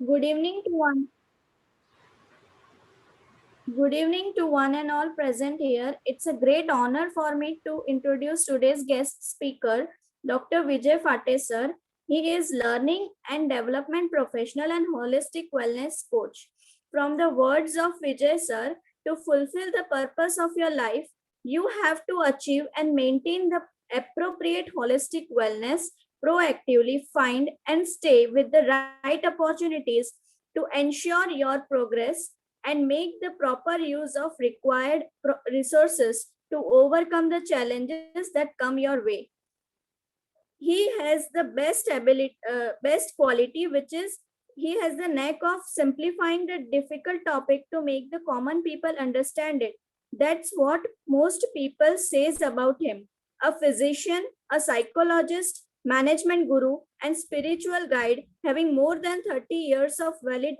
Good evening to one. Good evening to one and all present here. It's a great honor for me to introduce today's guest speaker, Dr. Vijay Phate sir. He is learning and development professional and holistic wellness coach. From the words of Vijay sir, to fulfill the purpose of your life, you have to achieve and maintain the appropriate holistic wellness, proactively find and stay with the right opportunities to ensure your progress and make the proper use of required resources to overcome the challenges that come your way. He has the best quality, which is he has the knack of simplifying the difficult topic to make the common people understand it. That's what most people says about him. A physician, a psychologist, management guru, and spiritual guide having more than 30 years of valid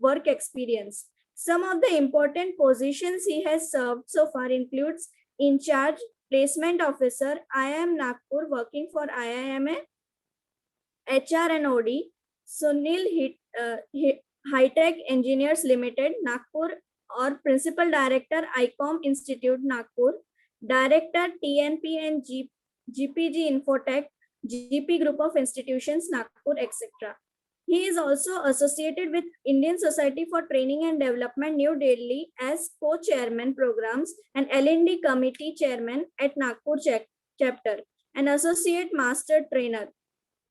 work experience. Some of the important positions he has served so far includes in charge placement officer, IIM Nagpur, working for IIMA, HR and OD, High Tech Engineers Limited, Nagpur, or Principal Director, ICOM Institute, Nagpur, Director, TNP and GPG Infotech, GP Group of Institutions, Nagpur, etc. He is also associated with Indian Society for Training and Development, New Delhi, as co-chairman programs and L&D committee chairman at Nagpur chapter, and associate master trainer.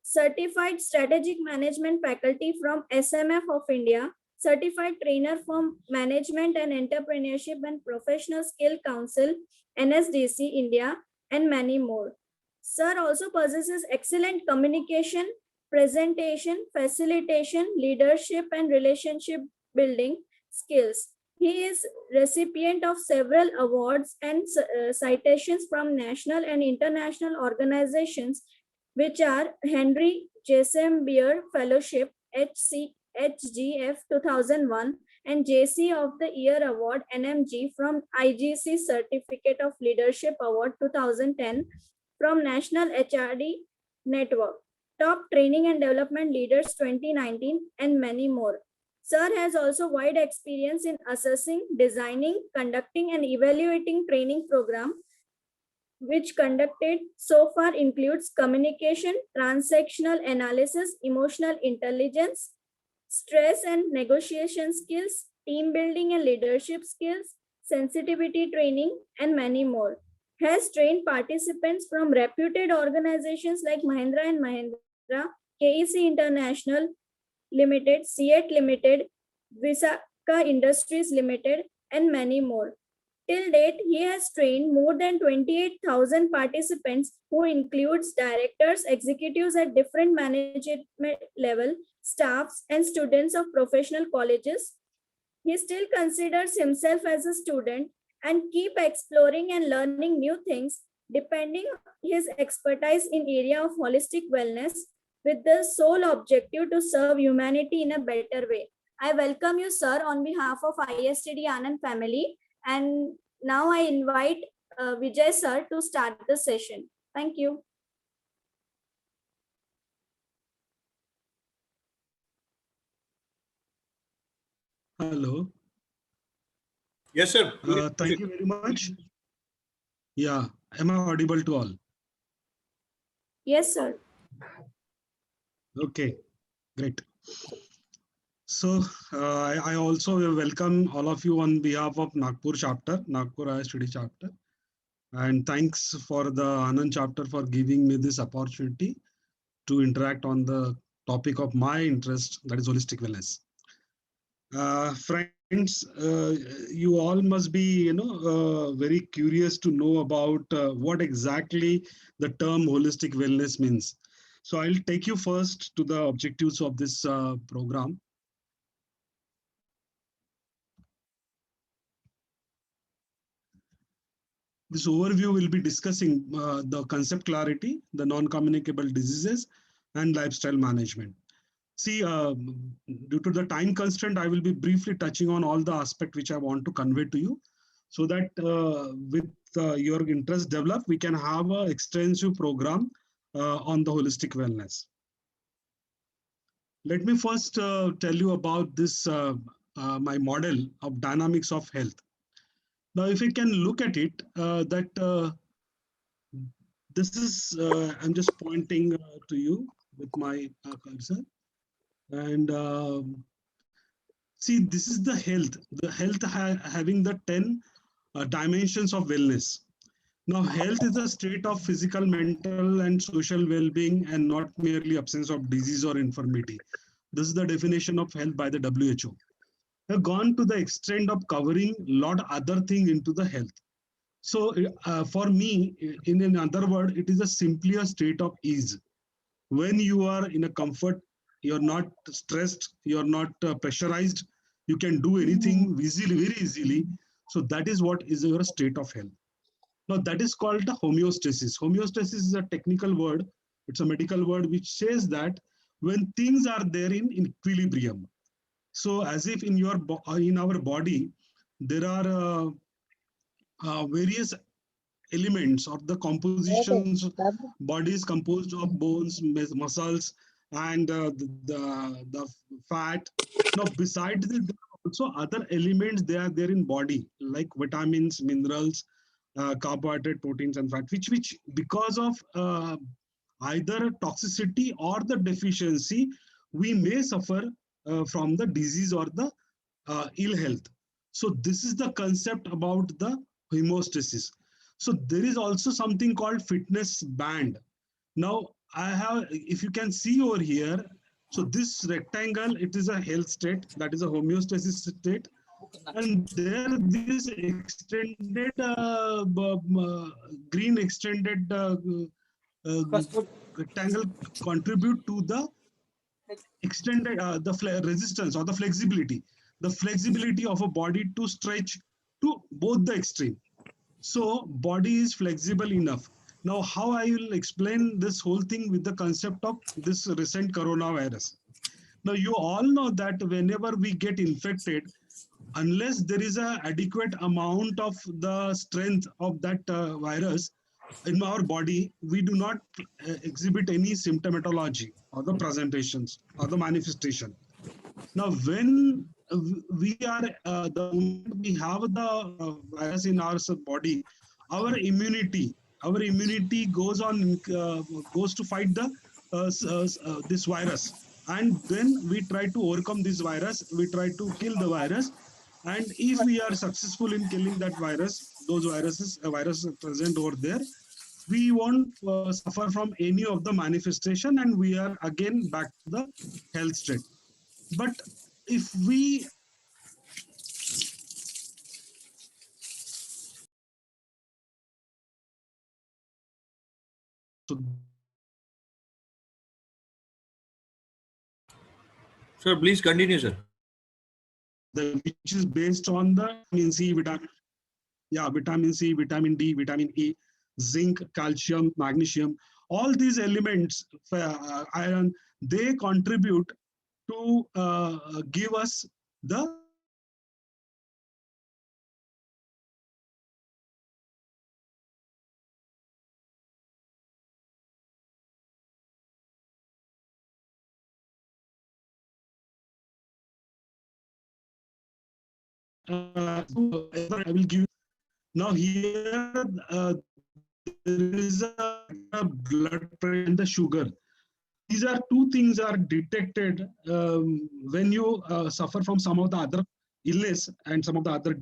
Certified Strategic Management faculty from SMF of India, certified trainer from Management and Entrepreneurship and Professional Skill Council, NSDC India, and many more. Sir also possesses excellent communication, presentation, facilitation, leadership, and relationship building skills. He is recipient of several awards and citations from national and international organizations, which are Henry Jason Beer Fellowship, HGF 2001, and JC of the Year Award, NMG, from IGC Certificate of Leadership Award 2010 from National HRD Network, Top Training and Development Leaders 2019, and many more. Sir has also wide experience in assessing, designing, conducting, and evaluating training program, which conducted so far includes communication, transactional analysis, emotional intelligence, stress and negotiation skills, team building and leadership skills, sensitivity training, and many more. Has trained participants from reputed organizations like Mahindra and Mahindra, KEC International Limited, CET Limited, Visaka Industries Limited, and many more. Till date, he has trained more than 28,000 participants, who includes directors, executives at different management level, staffs, and students of professional colleges. He still considers himself as a student and keep exploring and learning new things, depending his expertise in area of holistic wellness, with the sole objective to serve humanity in a better way. I welcome you, sir, on behalf of ISTD Anand family. And now I invite Vijay sir to start the session. Thank you. Hello. Yes, sir. Thank you very much. Yeah, am I audible to all? Yes, sir. Okay, great. So I also welcome all of you on behalf of Nagpur chapter, Nagpur ISTD chapter. And thanks for the Anand chapter for giving me this opportunity to interact on the topic of my interest, that is holistic wellness. Friends, you all must be, very curious to know about what exactly the term holistic wellness means. So I'll take you first to the objectives of this program. This overview will be discussing the concept clarity, the non-communicable diseases, and lifestyle management. See, due to the time constraint, I will be briefly touching on all the aspects which I want to convey to you, so that with your interest developed, we can have an extensive program on the holistic wellness. let me first tell you about this, my model of dynamics of health. Now, if you can look at it, this is, I'm just pointing to you with my cursor. And see, this is the health having the 10 dimensions of wellness. Now, health is a state of physical, mental, and social well-being, and not merely absence of disease or infirmity. This is the definition of health by the WHO. Have gone to the extent of covering a lot other things into the health. So, for me, in another word, it is a simply a state of ease. When you are in a comfort, you're not stressed, you're not pressurized, you can do anything easily, very easily. So that is what is your state of health. Now that is called the homeostasis. Homeostasis is a technical word. It's a medical word which says that when things are there in equilibrium. So as if in in our body, there are various elements of the compositions. Body is composed of bones, muscles, and the fat. Now, besides this, there are also other elements they are there in body, like vitamins, minerals, carbohydrate, proteins, and fat, which because of either toxicity or the deficiency, we may suffer from the disease or the ill health. So this is the concept about the hemostasis. So there is also something called fitness band. Now I have, if you can see over here, so this rectangle, it is a health state, that is a homeostasis state. And there this extended green extended rectangle contribute to the extended resistance or the flexibility of a body to stretch to both the extreme. So body is flexible enough. Now, how I will explain this whole thing with the concept of this recent coronavirus. Now, you all know that whenever we get infected, unless there is an adequate amount of the strength of that virus in our body, we do not exhibit any symptomatology or the presentations or the manifestation. Now, when we are the moment we have the virus in our body, our immunity goes on goes to fight the this virus, and then we try to overcome this virus. We try to kill the virus, and if we are successful in killing that virus, those virus present over there, we won't suffer from any of the manifestation, and we are again back to the health state. But if we so Sir, please continue, sir. which is based on the vitamin C, vitamin C, vitamin D, vitamin E, zinc, calcium, magnesium, all these elements, iron, they contribute to give us the I will give. Now here there is a blood pressure and the sugar. These are two things are detected when you suffer from some of the other illness and some of the other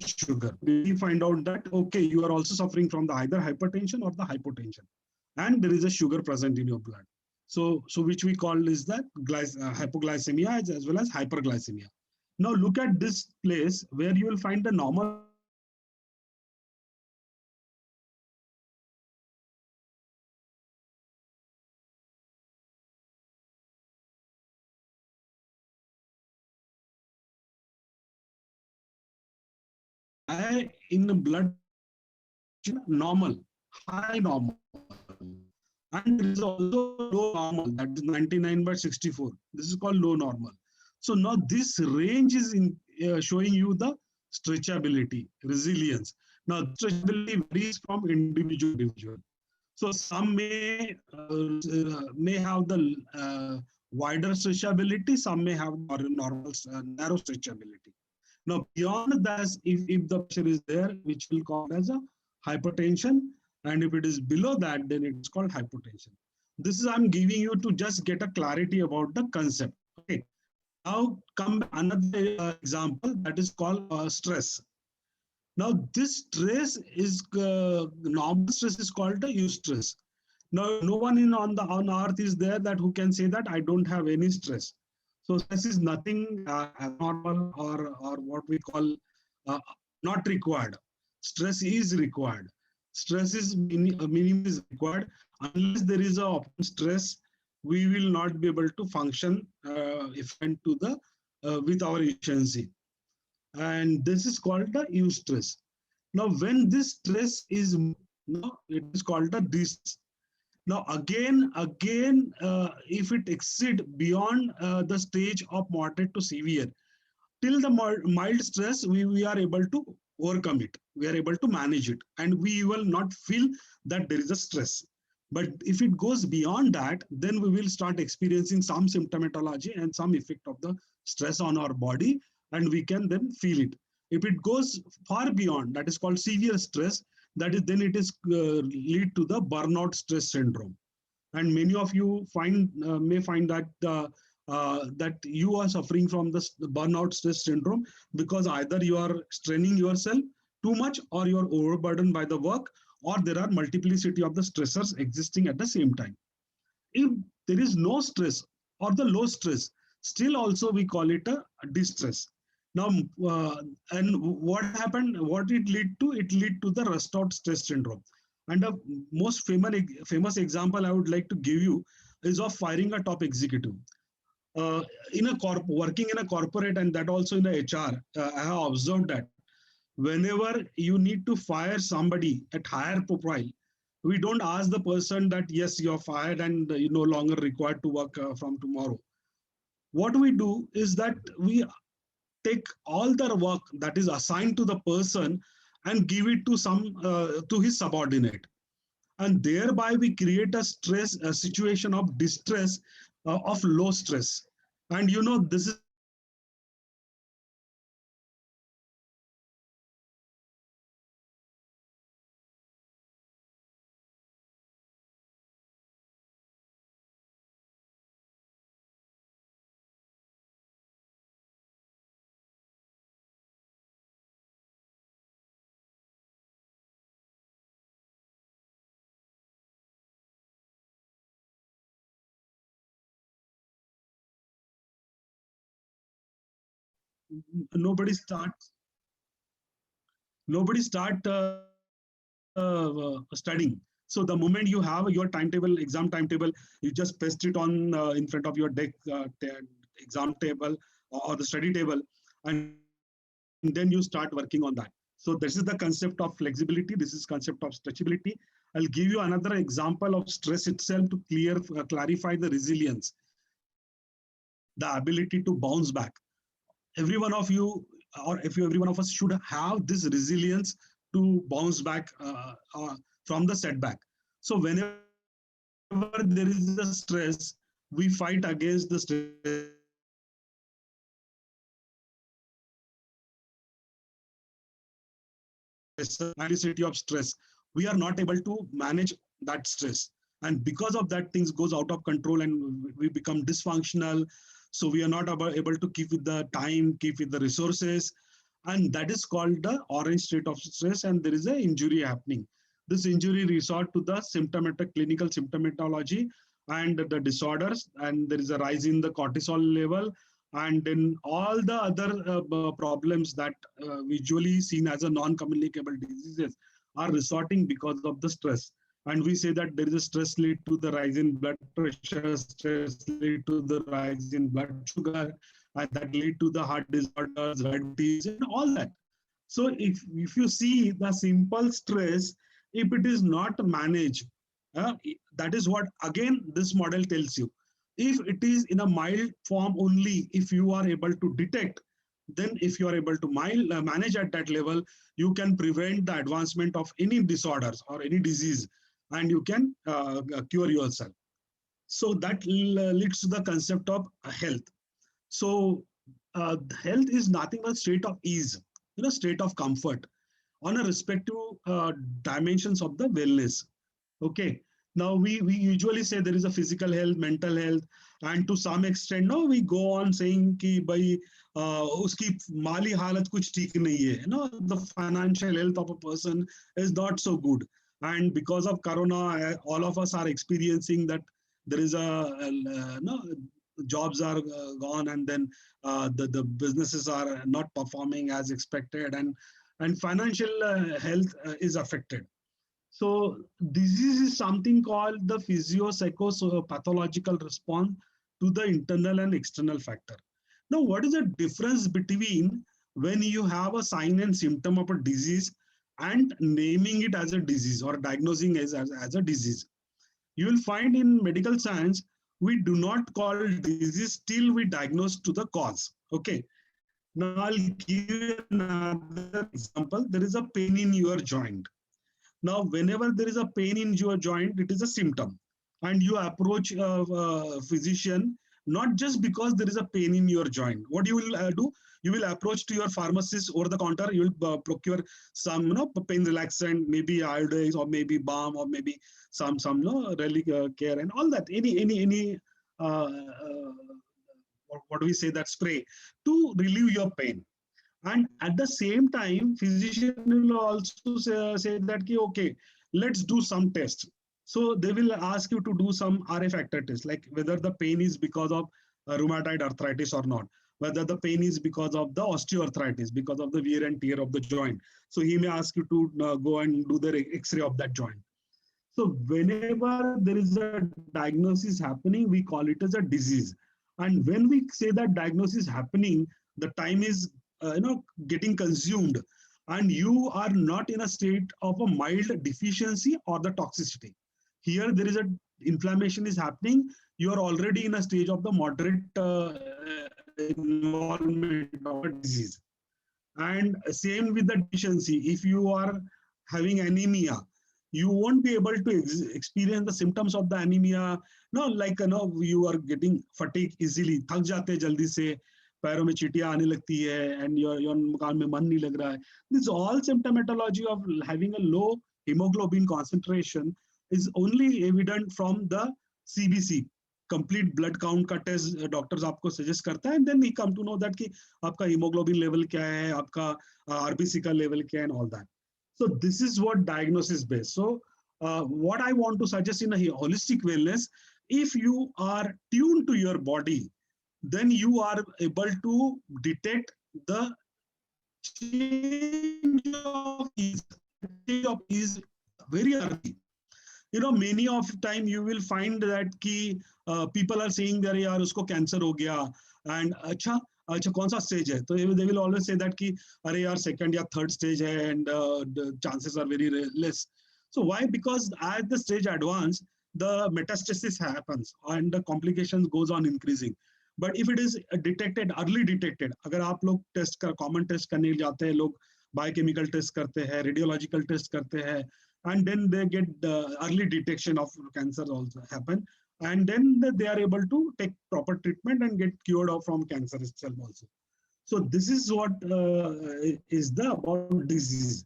sugar. We find out that, okay, you are also suffering from the either hypertension or the hypotension, and there is a sugar present in your blood. So which we call is that hypoglycemia as well as hyperglycemia. Now look at this place where you will find the normal in the blood normal, high normal. And there is also low normal, that is 99/64. This is called low normal. So now this range is showing you the stretchability, resilience. Now stretchability varies from individual to individual. So some may have the wider stretchability, some may have normal narrow stretchability. Now beyond that, if the pressure is there, which will call as a hypertension, and if it is below that, then it is called hypotension. This is I'm giving you to just get a clarity about the concept. Okay. Now come another example, that is called stress. Now this stress is normal stress is called the eustress. Now no one on earth is there that who can say that I don't have any stress. So stress is nothing abnormal or what we call uh, not required. Stress is required. Stress is minimum is required. Unless there is a stress, we will not be able to function efficient to the with our efficiency. And this is called the eustress. Now, when this stress is, it is called the distress. Now, again, if it exceed beyond the stage of moderate to severe, till the mild stress, we are able to overcome it. We are able to manage it, and we will not feel that there is a stress. But if it goes beyond that, then we will start experiencing some symptomatology and some effect of the stress on our body, and we can then feel it. If it goes far beyond, that is called severe stress, that is then it is lead to the burnout stress syndrome. And many of you may find that that you are suffering from the burnout stress syndrome because either you are straining yourself too much, or you are overburdened by the work, or there are multiplicity of the stressors existing at the same time. If there is no stress or the low stress, still also we call it a distress. Now, and what happened, what it lead to? It lead to the rust out stress syndrome. And the most famous example I would like to give you is of firing a top executive. Working in a corporate, and that also in the HR, I have observed that whenever you need to fire somebody at higher profile, we don't ask the person that, yes, you're fired and you're no longer required to work from tomorrow. What we do is that we take all the work that is assigned to the person and give it to to his subordinate. And thereby we create a situation of distress, of low stress. And this is nobody starts studying. So the moment you have your timetable, exam timetable, you just paste it on in front of your exam table or the study table, and then you start working on that. So this is the concept of flexibility. This is concept of stretchability. I'll give you another example of stress itself to clarify the resilience, the ability to bounce back. Every one of you, or every one of us, should have this resilience to bounce back from the setback. So whenever there is a stress, we fight against the stress. Of stress, we are not able to manage that stress, and because of that, things goes out of control and we become dysfunctional. So we are not able to keep with the time, keep with the resources, and that is called the orange state of stress, and there is an injury happening. This injury resort to the clinical symptomatology and the disorders, and there is a rise in the cortisol level, and then all the other problems that visually seen as a non-communicable diseases are resorting because of the stress. And we say that there is a stress lead to the rise in blood pressure, stress lead to the rise in blood sugar, and that lead to the heart disorders, diabetes, and all that. So if you see the simple stress, if it is not managed, That is what, again, this model tells you. If it is in a mild form only, if you are able to detect, then if you are able to manage at that level, you can prevent the advancement of any disorders or any disease, and you can cure yourself. So that leads to the concept of health. So health is nothing but state of ease, state of comfort on a respective dimensions of the wellness. Okay. Now we usually say there is a physical health, mental health, and to some extent, now we go on saying कि भाई उसकी माली हालत कुछ ठीक नहीं है, the financial health of a person is not so good, and because of Corona, all of us are experiencing that there is jobs are gone, and then the businesses are not performing as expected, and financial health is affected. So disease is something called the physio-psychopathological response to the internal and external factor. Now, what is the difference between when you have a sign and symptom of a disease and naming it as a disease or diagnosing as a disease? You will find in medical science, we do not call disease till we diagnose to the cause. Okay. Now I'll give you another example. There is a pain in your joint. Now, whenever there is a pain in your joint, it is a symptom. And you approach a physician, not just because there is a pain in your joint. What you will do? You will approach to your pharmacist over the counter. You will procure some, pain relaxant, maybe iodine, or maybe balm, or maybe some relic care and all that. Any what do we say, that spray to relieve your pain. And at the same time, physician will also say that, okay, let's do some tests. So they will ask you to do some RA factor test, like whether the pain is because of rheumatoid arthritis or not, whether the pain is because of the osteoarthritis, because of the wear and tear of the joint. So he may ask you to go and do the X-ray of that joint. So whenever there is a diagnosis happening, we call it as a disease. And when we say that diagnosis happening, the time is getting consumed, and you are not in a state of a mild deficiency or the toxicity. Here there is a inflammation is happening. You are already in a stage of the moderate involvement of a disease. And same with the deficiency. If you are having anemia, you won't be able to experience the symptoms of the anemia. No, like you are getting fatigue easily, थक जाते हैं जल्दी से, पैरों में चीटियां आने लगती है, and your काम में मन नहीं लग रहा है. This is all symptomatology of having a low hemoglobin concentration is only evident from the CBC, complete blood count का test doctors आपको suggest करता है, and then we come to know that कि आपका hemoglobin level क्या है, आपका RBC का level क्या है, and all that. So this is what diagnosis based. So what I want to suggest in a holistic wellness, if you are tuned to your body, then you are able to detect the change of ease very early. Many of time you will find that people are saying that yaar usko cancer ho gaya, and acha kaun sa stage hai, so they will always say that ki are yaar second or third stage hai, and the chances are very less. So why? Because as the stage advance, the metastasis happens and the complications goes on increasing. But if it is detected, early detected, अगर आप लोग test कर common test करने जाते हैं, लोग biochemical test करते हैं, रेडियोलॉजिकल टेस्ट करते हैं, and then they get early detection of cancer also happen, and then they are able to take proper treatment and get cured from cancer itself also. So this is what is the about disease.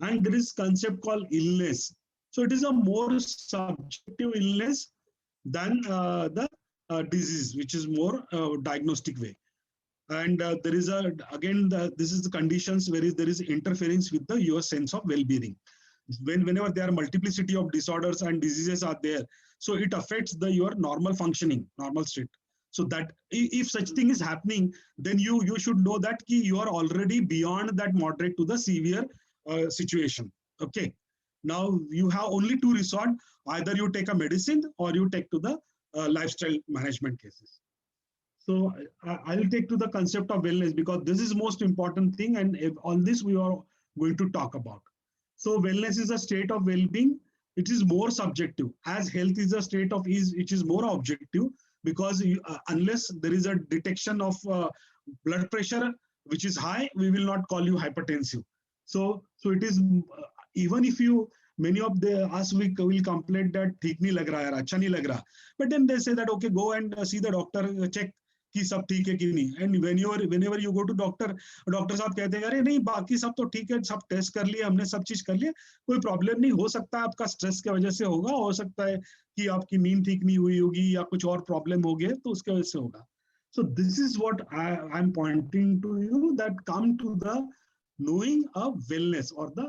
And there is concept called illness. So it is a more subjective illness than the disease, which is more diagnostic way. And there is this is the conditions where there is interference with your sense of well-being. Whenever there are multiplicity of disorders and diseases are there, so it affects your normal functioning, normal state. So that if such thing is happening, then you should know that you are already beyond that moderate to the severe situation. Okay. Now you have only two resort: either you take a medicine or you take to the lifestyle management cases. So I'll take to the concept of wellness, because this is most important thing, and all this we are going to talk about. So wellness is a state of well-being it is more subjective. As health is a state of ease, it is more objective, because unless there is a detection of blood pressure which is high, we will not call you hypertensive. So it is even if you, many of us we will complain that ठीक नहीं लग रहा है, अच्छा नहीं लग रहा, but then they say that okay, go and see the doctor, check कि सब ठीक है कि नहीं. And whenever you go to doctor साहब कहते हैं अरे नहीं बाकी सब तो ठीक है, सब टेस्ट कर लिए हमने, सब चीज कर लिए, कोई प्रॉब्लम नहीं, हो सकता है आपका स्ट्रेस की वजह से होगा, हो सकता है कि आपकी नींद ठीक नहीं हुई होगी या कुछ और प्रॉब्लम हो गए तो उसके वजह से होगा. So this is what I am pointing to you, that come to the knowing of wellness or the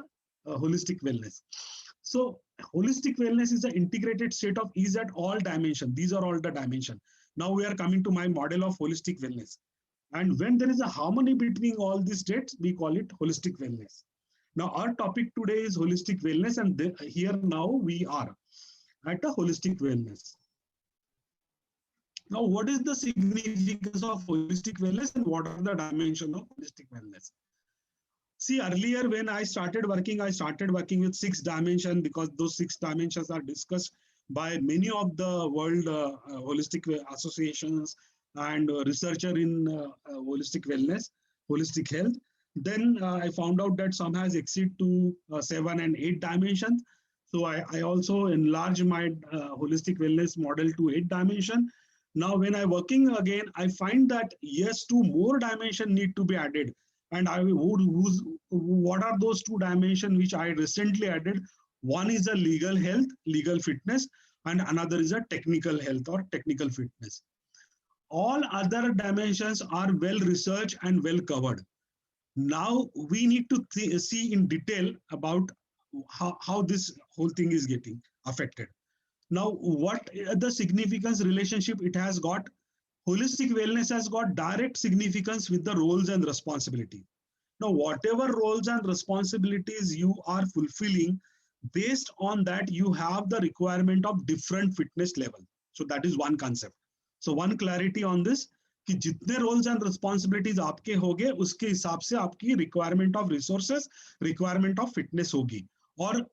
holistic wellness. So holistic wellness is an integrated state of ease at all dimensions. These are all the dimensions. Now we are coming to my model of holistic wellness. And when there is a harmony between all these states, we call it holistic wellness. Now our topic today is holistic wellness, and here now we are at a holistic wellness. Now, what is the significance of holistic wellness and what are the dimensions of holistic wellness? See, earlier when I started working with 6 dimensions, because those 6 dimensions are discussed by many of the world holistic associations and researcher in holistic wellness, holistic health. Then I found out that some has exceeded to 7 and 8 dimensions. So I also enlarged my holistic wellness model to 8 dimensions. Now, when I'm working again, I find that yes, 2 more dimensions need to be added. And what are those 2 dimensions which I recently added? One is a legal health, legal fitness, and another is a technical health or technical fitness. All other dimensions are well researched and well covered. Now we need to see in detail about how this whole thing is getting affected. Now, what the significance relationship it has got? Holistic wellness has got direct significance with the roles and responsibility. Now, whatever roles and responsibilities you are fulfilling, based on that, you have the requirement of different fitness level. So that is one concept. So one clarity on this, कि जितने roles and responsibilities आपके होंगे, उसके हिसाब से आपकी requirement of resources, requirement of fitness होगी. और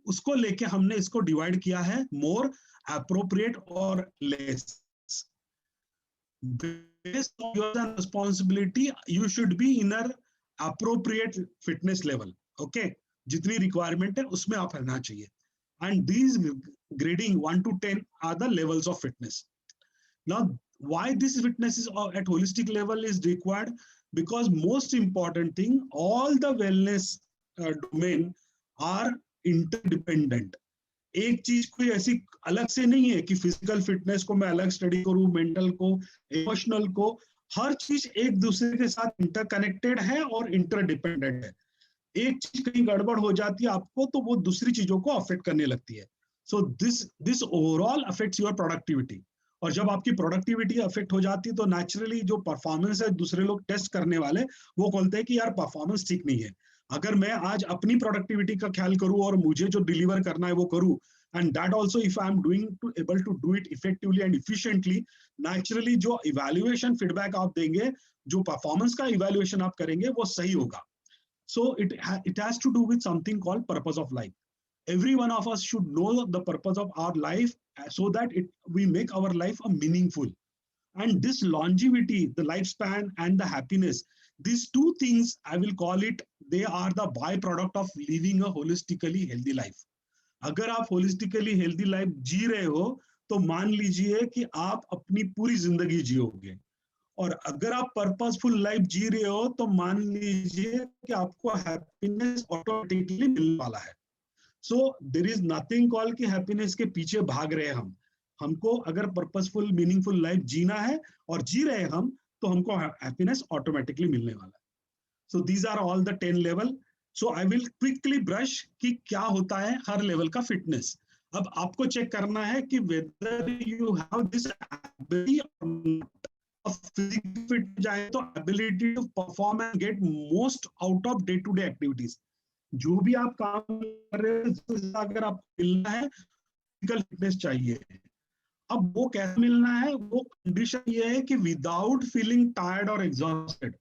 उसको लेके हमने इसको डिवाइड किया है more, appropriate और less. Based on your responsibility, you should be in an appropriate fitness level. Okay, जितनी requirement है उसमें आप रहना चाहिए. And these grading 1 to 10 are the levels of fitness. Now, why this fitness is at holistic level is required? Because most important thing, all the wellness domain are interdependent. एक चीज कोई ऐसी अलग से नहीं है कि फिजिकल फिटनेस को मैं अलग स्टडी करूं, मेंटल को, इमोशनल को, हर चीज एक दूसरे के साथ इंटरकनेक्टेड है और इंटरडिपेंडेंट है. एक चीज कहीं गड़बड़ हो जाती है आपको तो वो दूसरी चीजों को अफेक्ट करने लगती है. So this overall affects your productivity. और जब आपकी प्रोडक्टिविटी अफेक्ट हो जाती है तो नेचुरली जो परफॉर्मेंस है दूसरे लोग टेस्ट करने वाले वो बोलते हैं कि यार परफॉर्मेंस ठीक नहीं है. अगर मैं आज अपनी प्रोडक्टिविटी का ख्याल करूं और मुझे जो डिलीवर करना है वो करूं, and that also if I am able to do it effectively and efficiently, naturally जो evaluation feedback आप देंगे, जो performance का evaluation आप करेंगे वो सही होगा. So it has to do with something called purpose of life. Every one of us should know the purpose of our life so that we make our life a meaningful. And this longevity, the lifespan and the happiness, these 2 things, I will call it, they are the byproduct of living a holistically healthy life. अगर आप holistically healthy life जी रहे हो तो मान लीजिए कि आप अपनी पूरी जिंदगी जियोगे. और अगर आप purposeful life जी रहे हो तो मान लीजिए कि आपको happiness automatically मिलने वाला है. So there is nothing called कि happiness के पीछे भाग रहे हम. हमको अगर purposeful, meaningful life जीना है और जी रहे हम तो हमको happiness automatically मिलने वाला है. So these are all the 10 level. So I will quickly brush कि क्या होता है हर लेवल का फिटनेस. अब आपको चेक करना है कि whether you have this ability of physical fit जाए तो ability to perform and get most out of day-to-day activities. जो भी आप काम कर रहे हैं अगर आपको मिलना है फिजिकल फिटनेस चाहिए. अब वो कैसे मिलना है? वो कंडीशन ये है कि विदाउट फीलिंग टायर्ड और एग्जॉस्टेड.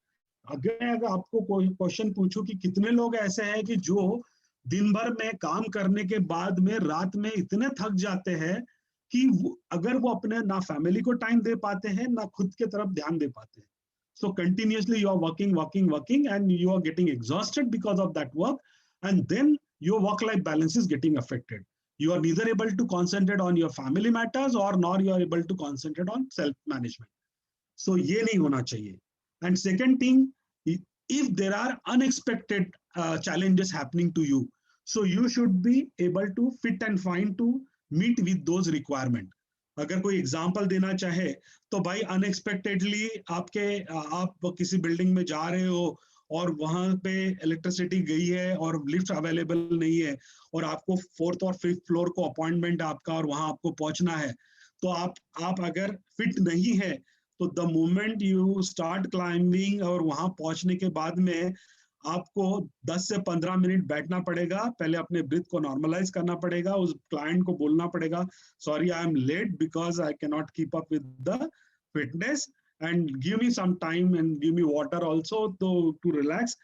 अगर आपको कोई क्वेश्चन पूछूं कि कितने लोग ऐसे हैं कि जो दिन भर में काम करने के बाद में रात में इतने थक जाते हैं कि अगर वो अपने ना फैमिली को टाइम दे पाते हैं ना खुद के तरफ ध्यान दे पाते हैं. So continuously you are working and you are getting exhausted because of that work, and then your work-life balance is getting affected. You are neither able to concentrate on your family matters or nor you are able to concentrate on self-management. So ये नहीं होना चाहिए. And second thing, if there are unexpected challenges happening to you, so you should be able to fit and fine to meet with those requirements. अगर कोई example देना चाहे तो भाई अनएक्सपेक्टेडली आप किसी बिल्डिंग में जा रहे हो और वहां पे इलेक्ट्रिसिटी गई है और लिफ्ट अवेलेबल नहीं है और आपको 4th और 5th फ्लोर को अपॉइंटमेंट है आपका और वहां आपको पहुंचना है, तो आप अगर फिट नहीं है तो the moment you start climbing और वहां पहुंचने के बाद में आपको 10 से 15 मिनट बैठना पड़ेगा, पहले अपने ब्रीथ को नॉर्मलाइज करना पड़ेगा, उस क्लाइंट को बोलना पड़ेगा sorry I am late because I can not keep up with the fitness and give me some time and give me water also to relax.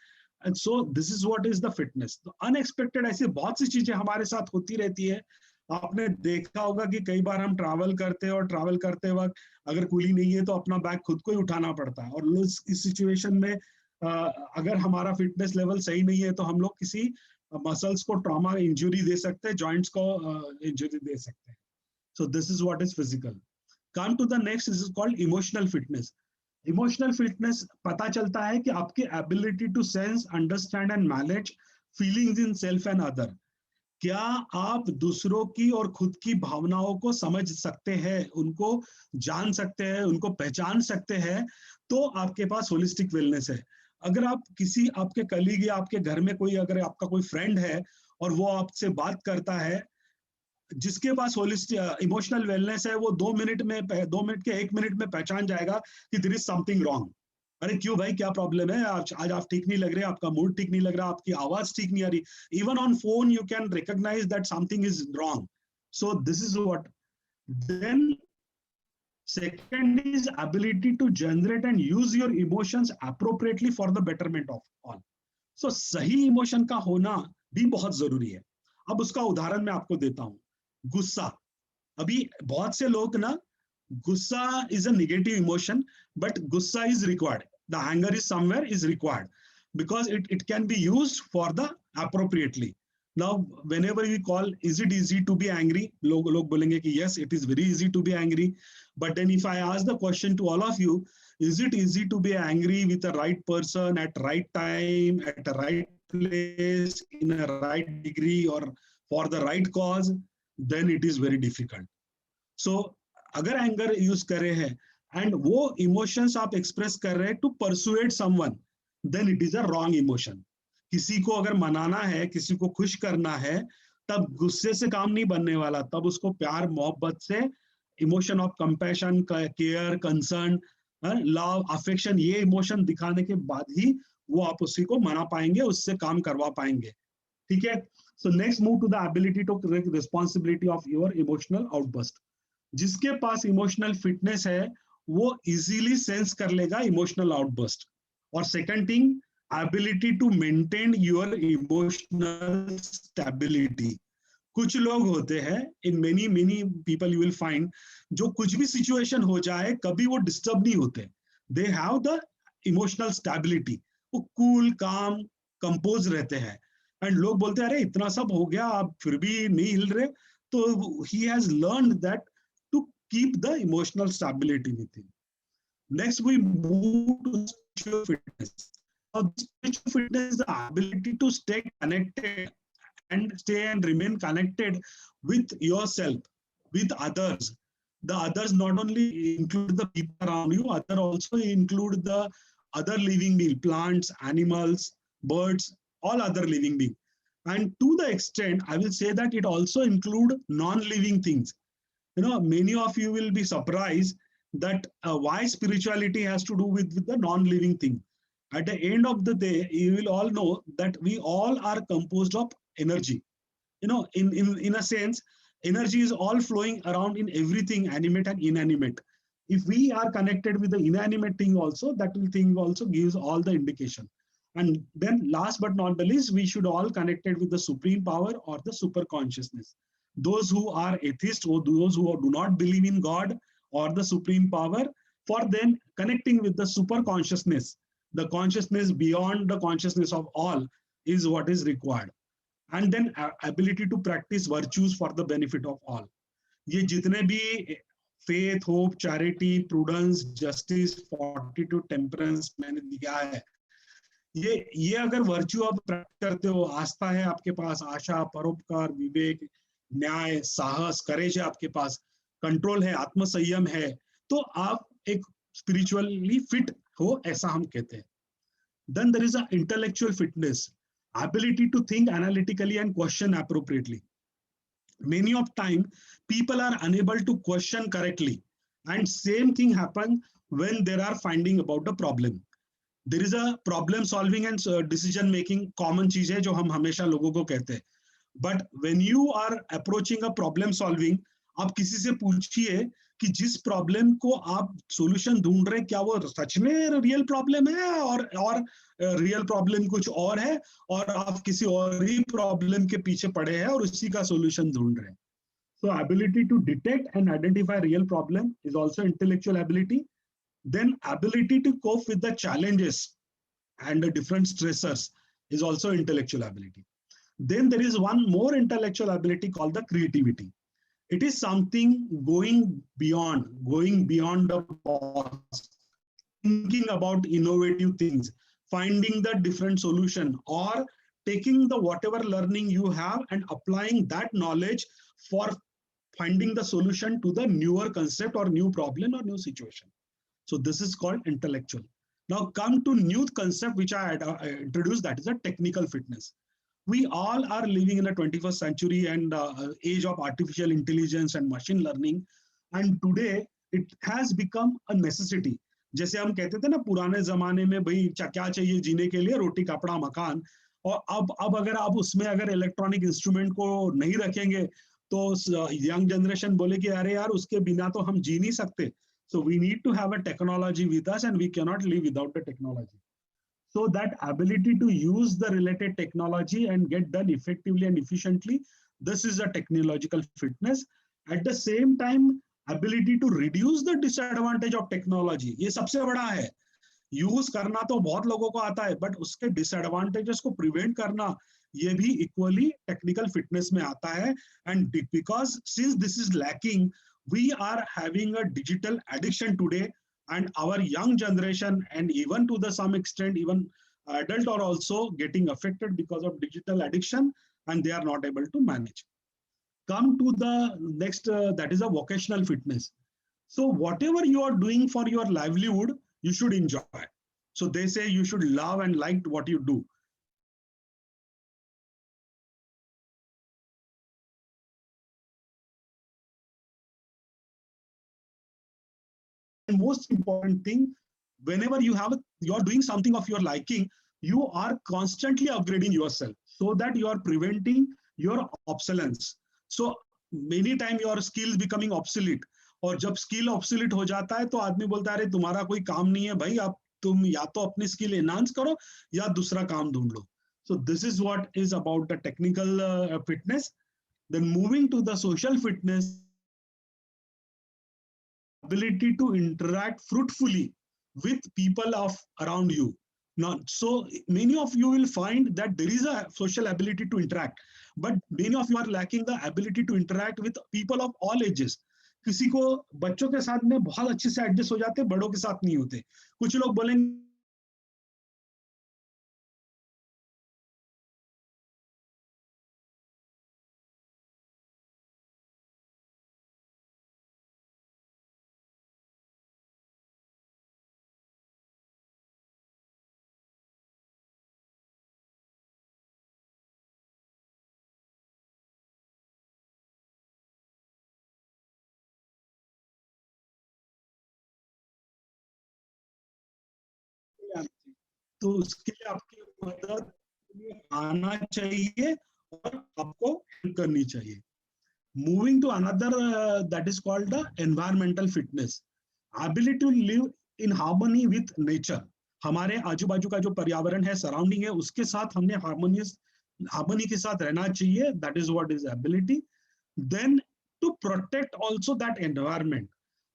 And so this is what is the fitness. तो unexpected ऐसी बहुत सी चीजें हमारे साथ होती रहती है. आपने देखा होगा कि कई बार हम ट्रैवल करते हैं और ट्रैवल करते वक्त अगर कूली नहीं है तो अपना बैग खुद को ही उठाना पड़ता है, और इस सिचुएशन में अगर हमारा फिटनेस लेवल सही नहीं है तो हम लोग किसी मसल्स को ट्रॉमा इंजरी दे सकते हैं, जॉइंट्स को इंजरी दे सकते हैं. So this is what is physical. Come to the next, this is called emotional fitness. Emotional fitness पता चलता है कि आपकी ability to sense, understand and manage feelings in self and other. क्या आप दूसरों की और खुद की भावनाओं को समझ सकते हैं, उनको जान सकते हैं, उनको पहचान सकते हैं, तो आपके पास होलिस्टिक वेलनेस है. अगर आप किसी आपके कलीग या आपके घर में कोई, अगर आपका कोई फ्रेंड है और वो आपसे बात करता है जिसके पास होलिस्टिक इमोशनल वेलनेस है, वो 2 मिनट के 1 मिनट में पहचान जाएगा कि देयर इज समथिंग रॉन्ग. अरे क्यों भाई, क्या प्रॉब्लम है, आज आप ठीक नहीं लग रहे, आपका मूड ठीक नहीं लग रहा, आपकी आवाज ठीक नहीं आ रही. Even on phone you can recognise that something is wrong. So this is what. Then second is ability to generate and use your emotions appropriately for the betterment of all. So सही emotion का होना भी बहुत जरूरी है. अब उसका उदाहरण मैं आपको देता हूं. गुस्सा. अभी बहुत से लोग ना, गुस्सा is a negative emotion, but गुस्सा is required. The anger is somewhere is required because it can be used for the appropriately. Now, whenever we call, is it easy to be angry? लोग बोलेंगे कि yes, it is very easy to be angry. But then if I ask the question to all of you, is it easy to be angry with the right person at right time, at the right place, in a right degree, or for the right cause? Then it is very difficult. So, अगर anger use कर रहे हैं and वो emotions आप express कर रहे हैं to persuade someone, then it is a wrong emotion. किसी को अगर मनाना है, किसी को खुश करना है, तब गुस्से से काम नहीं बनने वाला, तब उसको प्यार मोहब्बत से, emotion of compassion, care, concern, love, affection, ये इमोशन दिखाने के बाद ही वो आप उसी को मना पाएंगे, उससे काम करवा पाएंगे. ठीक है. So next move to the ability to take responsibility of your emotional outburst. जिसके पास इमोशनल फिटनेस है वो इजीली सेंस कर लेगा इमोशनल आउटबर्स्ट. और second thing, ability to maintain your emotional stability. कुछ लोग होते हैं, in many people you will find, जो कुछ भी situation हो जाए कभी वो disturb नहीं होते. They have the emotional stability. वो cool, calm, compose रहते हैं. And लोग बोलते हैं अरे इतना सब हो गया आप फिर भी नहीं हिल रहे. तो he has learned that to keep the emotional stability with him. Next we move to spiritual fitness. Spiritual fitness is the ability to stay connected and stay and remain connected with yourself, with others. The others not only include the people around you, other also include the other living beings, plants, animals, birds, all other living beings. And to the extent, I will say that it also include non-living things. You know, many of you will be surprised that why spirituality has to do with the non-living thing. At the end of the day, you will all know that we all are composed of energy. You know, in a sense, energy is all flowing around in everything, animate and inanimate. If we are connected with the inanimate thing also, that thing also gives all the indication. And then last but not the least, we should all connect it with the supreme power or the super consciousness. Those who are atheists or those who do not believe in God or the supreme power, for them connecting with the super consciousness, the consciousness beyond the consciousness of all, is what is required. And then ability to practice virtues for the benefit of all. ये जितने भी faith, hope, charity, prudence, justice, fortitude, temperance मैंने दिया है, ये अगर virtue आप प्राप्त करते हो, आस्था है आपके पास, आशा, परोपकार, विवेक, न्याय, साहस, करेज है आपके पास, कंट्रोल है, आत्मसंयम है, तो आप एक स्पिरिचुअली फिट हो, ऐसा हम कहते हैं. Then there is an intellectual fitness, ability to think analytically and question appropriately. Many of time people are unable to question correctly, and same thing happen when there are finding about the problem. There is a problem solving and decision making common चीज है जो हम हमेशा लोगों को कहते हैं. But when you are approaching a problem solving, आप किसी से पूछिए कि जिस प्रॉब्लम को आप सॉल्यूशन ढूंढ रहे हैं, क्या वो सच में रियल प्रॉब्लम है और रियल प्रॉब्लम कुछ और है, और आप किसी और ही प्रॉब्लम के पीछे पड़े हैं और उसी का सॉल्यूशन ढूंढ रहे हैं. So ability to detect and identify real problem is also intellectual ability. Then ability to cope with the challenges and the different stressors is also intellectual ability. Then there is one more intellectual ability called the creativity. It is something going beyond the box, thinking about innovative things, finding the different solution, or taking the whatever learning you have and applying that knowledge for finding the solution to the newer concept or new problem or new situation. So this is called intellectual. Now come to new concept which I introduced, that is a technical fitness. We all are living in a 21st century and age of artificial intelligence and machine learning, and today it has become a necessity. जैसे हम कहते थे ना पुराने जमाने में, भाई क्या चाहिए जीने के लिए, रोटी कपड़ा मकान, और अब अगर आप उसमें अगर इलेक्ट्रॉनिक इंस्ट्रूमेंट को नहीं रखेंगे तो यंग जनरेशन बोले कि अरे यार उसके बिना तो हम जी नहीं सकते. So we need to have a technology with us and we cannot live without the technology. So that ability to use the related technology and get done effectively and efficiently, this is a technological fitness. At the same time, ability to reduce the disadvantage of technology, ये सबसे बड़ा है. Use करना तो बहुत लोगों को आता है, बट उसके डिसएडवांटेजेस को प्रिवेंट करना, ये भी इक्वली टेक्निकल फिटनेस में आता है. And because since this is lacking, we are having a digital addiction today, and our young generation and even to the some extent even adult are also getting affected because of digital addiction, and they are not able to manage. Come to the next, that is a vocational fitness. So whatever you are doing for your livelihood, you should enjoy. So they say you should love and like what you do. And most important thing, whenever you are doing something of your liking, you are constantly upgrading yourself so that you are preventing your obsolescence. So many times your skills becoming obsolete, और जब skill obsolete हो जाता है तो आदमी बोलता है अरे तुम्हारा कोई काम नहीं है भाई, अब तुम या तो अपनी स्किल एनहांस करो या दूसरा काम ढूंढ लो. So this is what is about the technical fitness. Then moving to the social fitness, ability to interact fruitfully with people of around you. Now, so many of you will find that there is a social ability to interact, but many of you are lacking the ability to interact with people of all ages. किसी को बच्चों के साथ में बहुत अच्छे से adjust हो जाते, बड़ों के साथ नहीं होते. कुछ लोग बोलेंगे तो उसके लिए आपकी मदद आना चाहिए और आपको हेल्प करनी चाहिए. Moving to another, that is called the environmental fitness, ability to live in harmony with nature. हमारे आजू बाजू का जो पर्यावरण है, सराउंडिंग है, उसके साथ हमने हार्मनी के साथ रहना चाहिए. That is what is ability. Then to protect also that environment.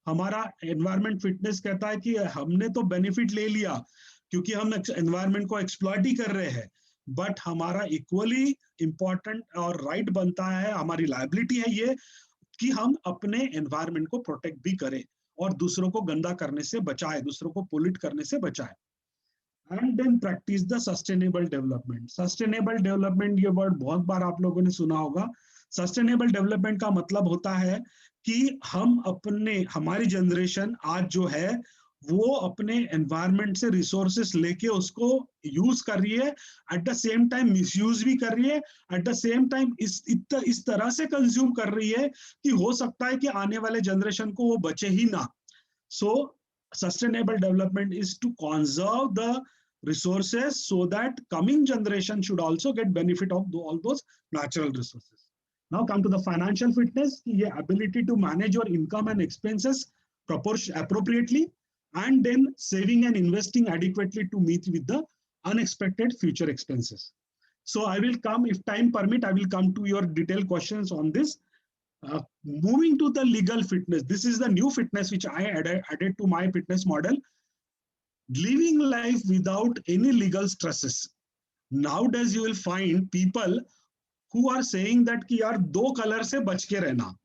हमारा एनवायरमेंट फिटनेस कहता है कि हमने तो बेनिफिट ले लिया क्योंकि हम एनवायरमेंट को एक्सप्लॉइट ही कर रहे हैं, बट हमारा इक्वली इंपॉर्टेंट और राइट बनता है, हमारी लायबिलिटी है ये कि हम अपने एनवायरमेंट को प्रोटेक्ट भी करें और दूसरों को गंदा करने से बचाए, दूसरों को पोल्यूट करने से बचाए. And then practice the sustainable development. Sustainable development ये वर्ड बहुत बार आप लोगों ने सुना होगा. सस्टेनेबल डेवलपमेंट का मतलब होता है कि हमारी जनरेशन आज जो है वो अपने एनवायरमेंट से रिसोर्सेस लेके उसको यूज कर रही है, at the same time misuse भी कर रही है, एट द सेम टाइम इस तरह से कंज्यूम कर रही है कि हो सकता है कि आने वाले जनरेशन को वो बचे ही ना. सो sustainable development is to conserve the resources so that coming generation should also get benefit of all those natural resources. Now come to the financial fitness. ये ability to manage your income and expenses appropriately, and then saving and investing adequately to meet with the unexpected future expenses. So I will come, if time permit, I will come to your detailed questions on this. Moving to the legal fitness, this is the new fitness which I added to my fitness model. Living life without any legal stresses. Nowadays you will find people who are saying that कि यार दो colour से बच के रहना.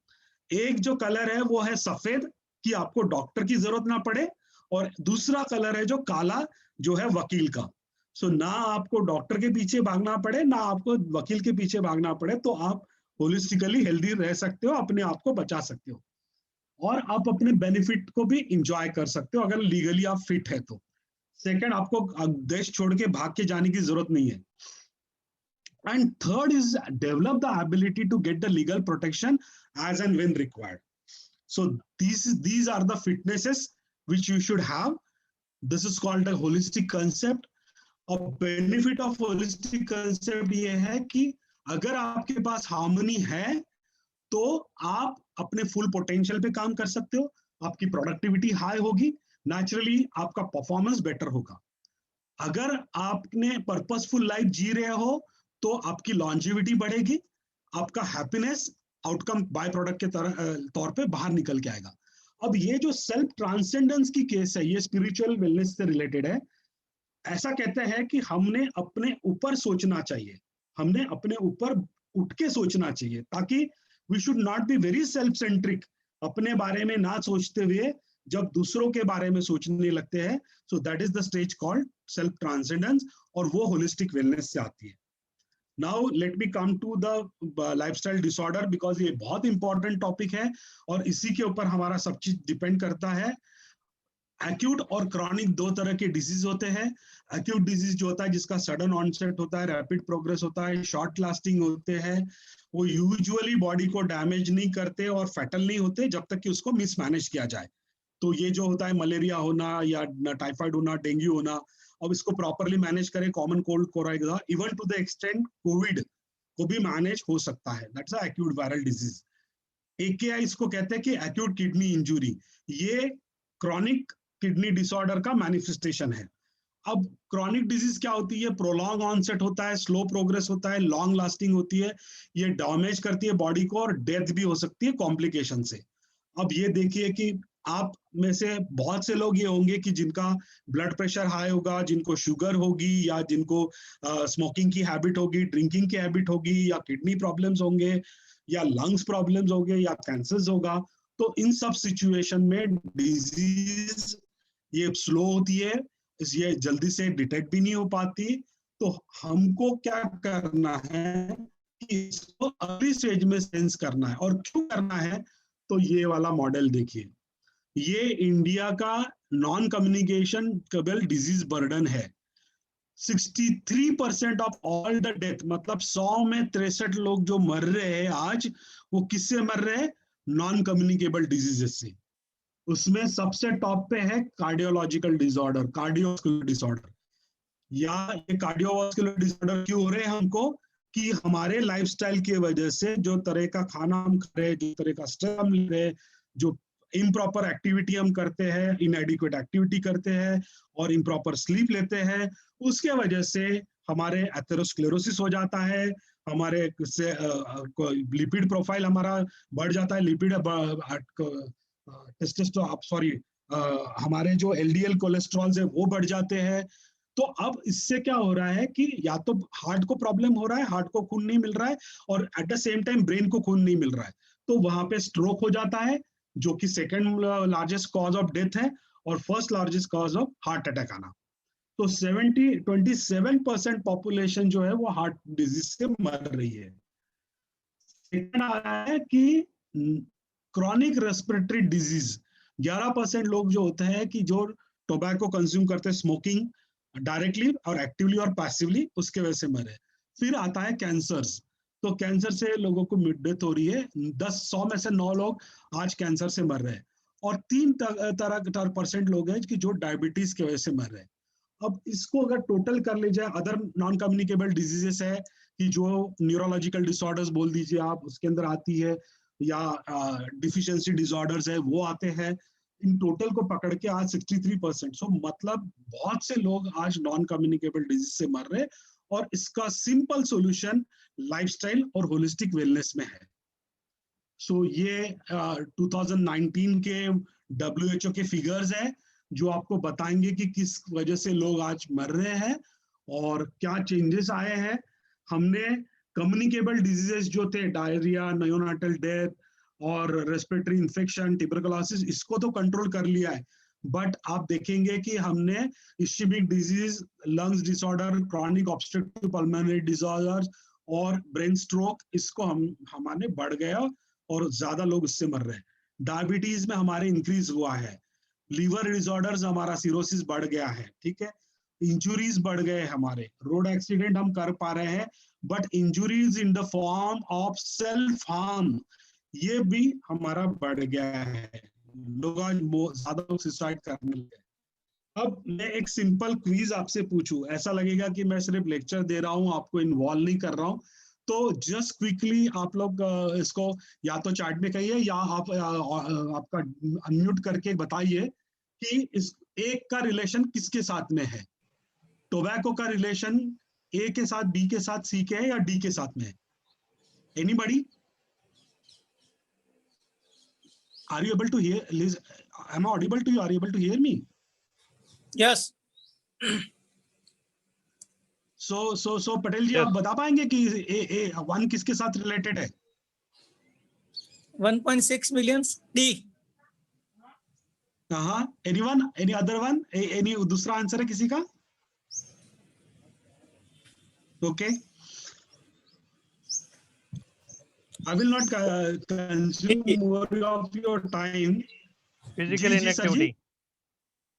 एक जो colour है वो है सफेद कि आपको डॉक्टर की जरूरत ना पड़े, और दूसरा कलर है जो काला जो है वकील का. सो ना आपको डॉक्टर के पीछे भागना पड़े ना आपको वकील के पीछे भागना पड़े, तो आप होलिस्टिकली हेल्दी रह सकते हो, अपने आप को बचा सकते हो और आप अपने बेनिफिट को भी इंजॉय कर सकते हो अगर लीगली आप फिट है तो. सेकंड, आपको देश छोड़ के भाग के जाने की जरूरत नहीं है. And third is develop the ability to get the legal protection as and when required. So these are the fitnesses which you should have. This is called a holistic concept. और बेनिफिट ऑफ होलिस्टिक कंसेप्ट ये है कि अगर आपके पास harmony है तो आप अपने फुल पोटेंशियल पे काम कर सकते हो, आपकी प्रोडक्टिविटी हाई होगी, नेचुरली आपका परफॉर्मेंस बेटर होगा. अगर आपने पर्पसफुल लाइफ जी रहे हो तो आपकी लॉन्जिविटी बढ़ेगी, आपका हैप्पीनेस आउटकम बाय प्रोडक्ट के तौर पे बाहर निकल के आएगा. अब ये जो सेल्फ ट्रांसेंडेंस की केस है ये स्पिरिचुअल वेलनेस से रिलेटेड है. ऐसा कहते हैं कि हमने अपने ऊपर सोचना चाहिए, हमने अपने ऊपर उठ के सोचना चाहिए, ताकि we should not be very self centric, अपने बारे में ना सोचते हुए जब दूसरों के बारे में सोचने लगते हैं. So that is the stage called self transcendence, और वो होलिस्टिक वेलनेस से आती है. Now let me come to the lifestyle disorder, because ये बहुत इंपॉर्टेंट टॉपिक है और इसी के ऊपर हमारा सब चीज डिपेंड करता है. एक्यूट और क्रॉनिक दो तरह के डिजीज होते हैं. एक्यूट डिजीज जो होता है जिसका सडन ऑनसेट होता है, रैपिड प्रोग्रेस होता है, शॉर्ट लास्टिंग होते हैं, वो यूजुअली बॉडी को डैमेज नहीं करते और फैटल नहीं होते जब तक कि उसको मिसमैनेज किया जाए. तो ये जो होता है मलेरिया होना या टाइफाइड होना, डेंगू होना, अब इसको प्रॉपरली मैनेज करें, कॉमन कोल्ड कोराइगा, even to the extent COVID को भी मैनेज हो सकता है. That's a acute viral disease. AKI इसको कहते हैं कि एक्यूट किडनी इंजुरी. ये क्रॉनिक किडनी डिसऑर्डर का मैनिफेस्टेशन है. अब क्रॉनिक डिजीज क्या होती है? प्रोलॉन्ग ऑनसेट होता है, स्लो प्रोग्रेस होता है, लॉन्ग लास्टिंग होती है, ये डैमेज करती है बॉडी को और डेथ भी हो सकती है कॉम्प्लिकेशन से. अब ये देखिए कि आप में से बहुत से लोग ये होंगे कि जिनका ब्लड प्रेशर हाई होगा, जिनको शुगर होगी, या जिनको स्मोकिंग की हैबिट होगी, ड्रिंकिंग की हैबिट होगी, या किडनी प्रॉब्लम्स होंगे, या लंग्स प्रॉब्लम्स होंगे, या कैंसर्स होगा. तो इन सब सिचुएशन में डिजीज ये स्लो होती है, ये जल्दी से डिटेक्ट भी नहीं हो पाती. तो हमको क्या करना है कि इसको अर्ली स्टेज में सेंस करना है. और क्यों करना है? तो ये वाला मॉडल देखिए, ये इंडिया का नॉन कम्युनिकेबल डिजीज बर्डन है. 63% ऑफ ऑल द डेथ, मतलब 100 में 63 लोग जो मर रहे हैं आज, वो किससे मर रहे हैं? नॉन कम्युनिकेबल डिजीजेस से. उसमें सबसे टॉप पे है कार्डियोलॉजिकल डिसऑर्डर, कार्डियोवास्कुलर डिसऑर्डर. या ये कार्डियोवास्कुलर डिसऑर्डर क्यों हो रहे हैं हमको? कि हमारे लाइफस्टाइल की वजह से जो तरह का खाना हम खा रहे हैं, जो तरह का स्ट्रेस हम ले रहे हैं, जो इम्प्रॉपर एक्टिविटी हम करते हैं, इनएडिक्वेट एक्टिविटी करते हैं और इम्प्रॉपर स्लीप लेते हैं, उसके वजह से हमारे एथेरोस्क्लेरोसिस हो जाता है, हमारे से लिपिड प्रोफाइल हमारा बढ़ जाता है, लिपिड सॉरी हमारे जो एलडीएल कोलेस्ट्रॉल है वो बढ़ जाते हैं। तो अब इससे क्या हो रहा है कि या तो हार्ट को प्रॉब्लम हो रहा है, हार्ट को खून नहीं मिल रहा है, और at the same time brain को खून नहीं मिल रहा है, तो वहां पे स्ट्रोक हो जाता है, जो कि second largest cause of death है, और first largest cause of heart attack आना। तो 27% पॉपुलेशन जो है वो हार्ट डिजीज से मर रही है। सेकंड आ रहा है कि क्रॉनिक रेस्पिरेटरी डिजीज, 11% लोग जो होते हैं कि जो टोबैको कंज्यूम करते हैं, स्मोकिंग डायरेक्टली और एक्टिवली और पैसिवली, उसके वजह से मरे। फिर आता है कैंसर्स, तो कैंसर से लोगों को डेथ हो रही है, 100 में से 9 लोग आज कैंसर से मर रहे हैं, और 3% लोग हैं कि जो डायबिटीज की वजह से मर रहे हैं। अब इसको अगर टोटल कर लीजिए, अदर नॉन कम्युनिकेबल डिजीजेस है कि जो न्यूरोलॉजिकल डिसऑर्डर्स बोल दीजिए आप, उसके अंदर आती है, या डिफिशियंसी डिसऑर्डर्स है वो आते हैं, इन टोटल को पकड़ के आज 63%, सो मतलब बहुत से लोग आज नॉन कम्युनिकेबल डिजीज से मर रहे हैं, और इसका सिंपल सॉल्यूशन लाइफस्टाइल और होलिस्टिक वेलनेस में है। सो ये 2019 के WHO के फिगर्स है जो आपको बताएंगे कि किस वजह से लोग आज मर रहे हैं और क्या चेंजेस आए हैं। हमने कम्युनिकेबल डिजीजेस जो थे, डायरिया, नियोनाटल डेथ और रेस्पिरेटरी इंफेक्शन, ट्यूबरकुलोसिस, इसको तो कंट्रोल कर लिया है, बट आप देखेंगे कि हमने ischemic disease, lungs disorder, chronic obstructive pulmonary disorder और ब्रेन स्ट्रोक, इसको हमारे बढ़ गया और ज्यादा लोग इससे मर रहे हैं। डायबिटीज में हमारे इंक्रीज हुआ है, लीवर डिसऑर्डर्स हमारा सिरोसिस बढ़ गया है, ठीक है, इंजुरीज बढ़ गए हमारे, रोड एक्सीडेंट हम कर पा रहे हैं, but injuries in the form of self harm ये भी हमारा बढ़ गया है, लोग आज ज्यादा लोग सुसाइड करने लगे। अब मैं एक सिंपल क्विज आपसे पूछूं, ऐसा लगेगा कि मैं सिर्फ लेक्चर दे रहा हूं, आपको इन्वॉल्व नहीं कर रहा हूं, तो जस्ट क्विकली आप लोग इसको या तो चैट में कहिए या आप आपका अनम्यूट करके बताइए कि इस एक का रिलेशन किसके साथ में है। टोबैको का रिलेशन ए के साथ, बी के साथ, सी के है या डी के साथ में है? Anybody? Are you able to hear? Liz, am I audible to you? Are you able to hear me? Yes. So Patel ji, Yes. आप बता पाएंगे कि ए 1 किसके साथ रिलेटेड है? 1.6 million D. हाँ, anyone? Any other one? Any दूसरा आंसर है किसी का? Okay. I will not consume more of your time. Physical जी, जी, सर जी? inactivity.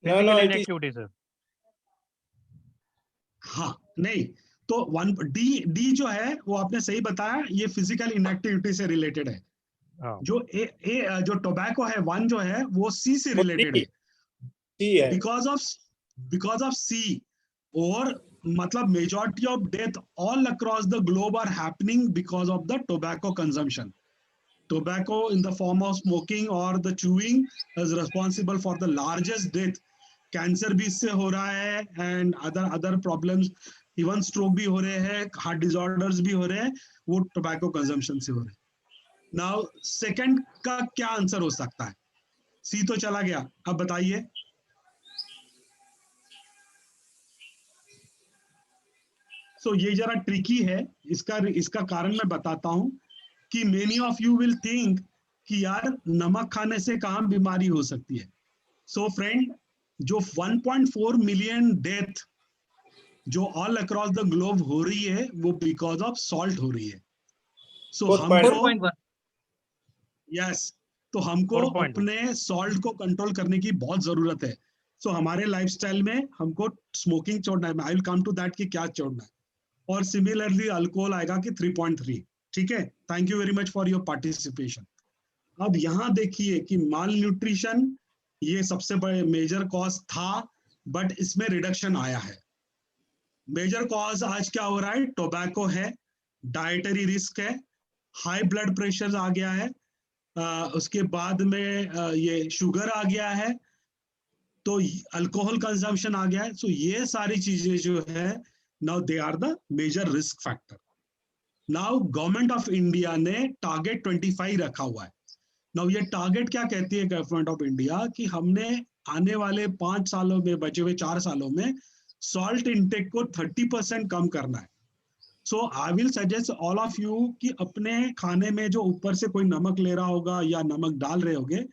No, Physical no, it is- inactivity, sir. हाँ, नहीं तो 1 डी जो है वो आपने सही बताया, ये फिजिकल इनएक्टिविटी से रिलेटेड है। हाँ, जो जो टोबैको है 1 जो है वो सी से रिलेटेड है, C है। because of C, और मतलब majority of death all across the globe are happening because of the tobacco consumption. Tobacco in the form of smoking or the chewing is responsible for the largest death. Cancer भी इससे हो रहा है, and other problems, even stroke भी हो रहे हैं, heart disorders भी हो रहे हैं, वो टोबैको कंजम्पशन से हो रहे हैं। नाउ सेकंड का क्या आंसर हो सकता है? सी तो चला गया, अब बताइए। सो ये जरा ट्रिकी है, इसका कारण मैं बताता हूं कि many of you will think कि यार नमक खाने से कहां बीमारी हो सकती है। सो फ्रेंड, जो 1.4 मिलियन डेथ जो ऑल अक्रॉस द ग्लोब हो रही है वो बिकॉज ऑफ सॉल्ट हो रही है। सो हमको 4.1. यस, तो हमको 4.1. अपने सॉल्ट को कंट्रोल करने की बहुत जरूरत है। सो हमारे लाइफस्टाइल में हमको स्मोकिंग छोड़ना है, I will come to that कि क्या छोड़ना है, और सिमिलरली अल्कोहल आएगा कि 3.3। ठीक है, thank you very much for your participation. अब यहाँ देखिए कि माल न्यूट्रिशन ये सबसे बड़े मेजर कॉज था, बट इसमें रिडक्शन आया है। मेजर कॉज आज क्या हो रहा है? टोबैको है, डाइटरी रिस्क है, हाई ब्लड प्रेशर आ गया है, उसके बाद में ये शुगर आ गया है, तो अल्कोहल कंजम्पशन आ गया है. सो ये सारी चीजें जो है, now they are the major risk factor. Now government of India ने टारगेट 25 रखा हुआ है. नाउ ये टारगेट क्या कहती है गवर्नमेंट ऑफ इंडिया, कि हमने आने वाले 5 सालों में, बचे हुए 4 सालों में सॉल्ट इंटेक को 30% कम करना है. So I will suggest all of you कि अपने खाने में जो ऊपर से कोई नमक ले रहा होगा या नमक डाल रहे होगे,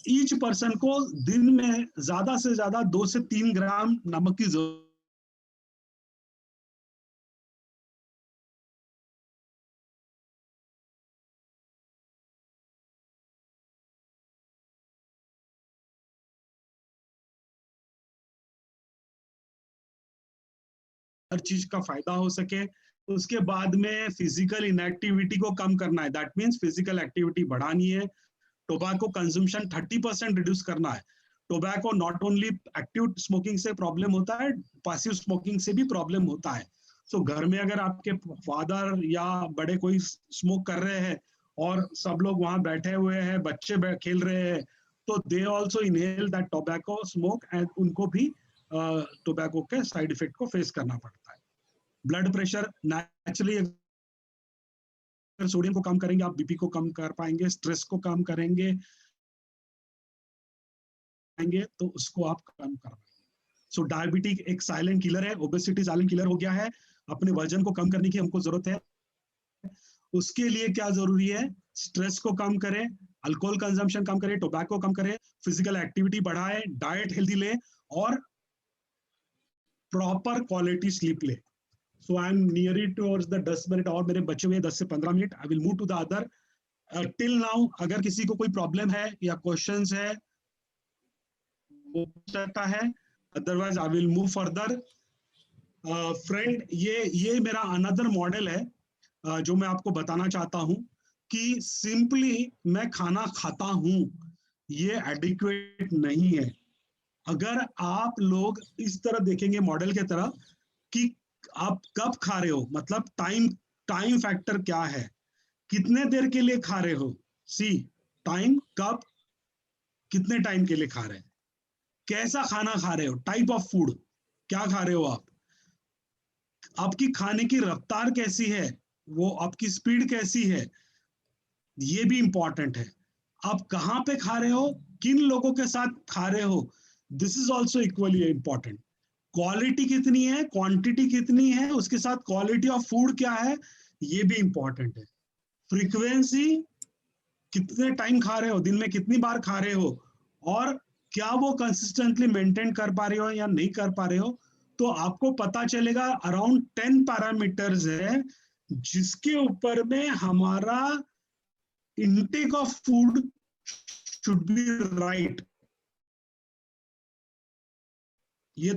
ईच पर्सन को दिन में ज्यादा से ज्यादा 2 से 3 ग्राम नमक की जरूरत. हर चीज का फायदा हो सके. उसके बाद में फिजिकल इनएक्टिविटी को कम करना है. दैट मीन्स फिजिकल एक्टिविटी बढ़ानी है. टोबैको कंजम्पशन 30% रिड्यूस करना है. Tobacco not only active smoking से प्रॉब्लम होता है, पैसिव स्मोकिंग से भी प्रॉब्लम होता है. सो घर में अगर आपके फादर या बड़े कोई स्मोक कर रहे हैं और सब लोग वहां बैठे हुए हैं, बच्चे खेल रहे हैं, तो they also inhale that tobacco smoke, and उनको भी टोबैको के साइड इफेक्ट को फेस करना पड़ता है. ब्लड प्रेशर नेचुरली, सोडियम को कम करेंगे आप बीपी को कम कर पाएंगे, स्ट्रेस को कम करेंगे, तो उसको आप कम कर पाएंगे. सो डायबिटीज एक साइलेंट किलर है, ओबेसिटी साइलेंट किलर हो गया है. अपने वजन को कम करने की हमको जरूरत है. उसके लिए क्या जरूरी है? स्ट्रेस को कम करें, अल्कोहल कंजम्पशन कम करें, टोबैको कम करें, फिजिकल एक्टिविटी बढ़ाए, डाइट हेल्दी ले, और प्रॉपर क्वालिटी स्लीप ले. So I am nearly towards the 10 minute, और मेरे बचे हुए 10 से 15 minute. I will move to the other. Till now अगर किसी को कोई प्रॉब्लम है या क्वेश्चंस है वो पूछ सकता है, otherwise I will move further. Friend, ये मेरा अनदर मॉडल है जो मैं आपको बताना चाहता हूं, कि सिंपली मैं खाना खाता हूं ये एडिक्वेट नहीं है. अगर आप लोग इस तरह देखेंगे मॉडल के तरह कि आप कब खा रहे हो, मतलब टाइम फैक्टर क्या है, कितने देर के लिए खा रहे हो. सी, टाइम, कब, कितने टाइम के लिए खा रहे हैं, कैसा खाना खा रहे हो, टाइप ऑफ फूड क्या खा रहे हो आप, आपकी खाने की रफ्तार कैसी है, वो आपकी स्पीड कैसी है, ये भी इंपॉर्टेंट है. आप कहाँ पे खा रहे हो, किन लोगों के साथ खा रहे हो, this is also equally important. Quality कितनी है, क्वांटिटी कितनी है, उसके साथ क्वालिटी ऑफ फूड क्या है, ये भी इंपॉर्टेंट है. फ्रीक्वेंसी, कितने टाइम खा रहे हो, दिन में कितनी बार खा रहे हो, और क्या वो कंसिस्टेंटली मेंटेन कर पा रहे हो या नहीं कर पा रहे हो. तो आपको पता चलेगा अराउंड 10 पैरामीटर्स है जिसके ऊपर में हमारा intake of food should be right. ये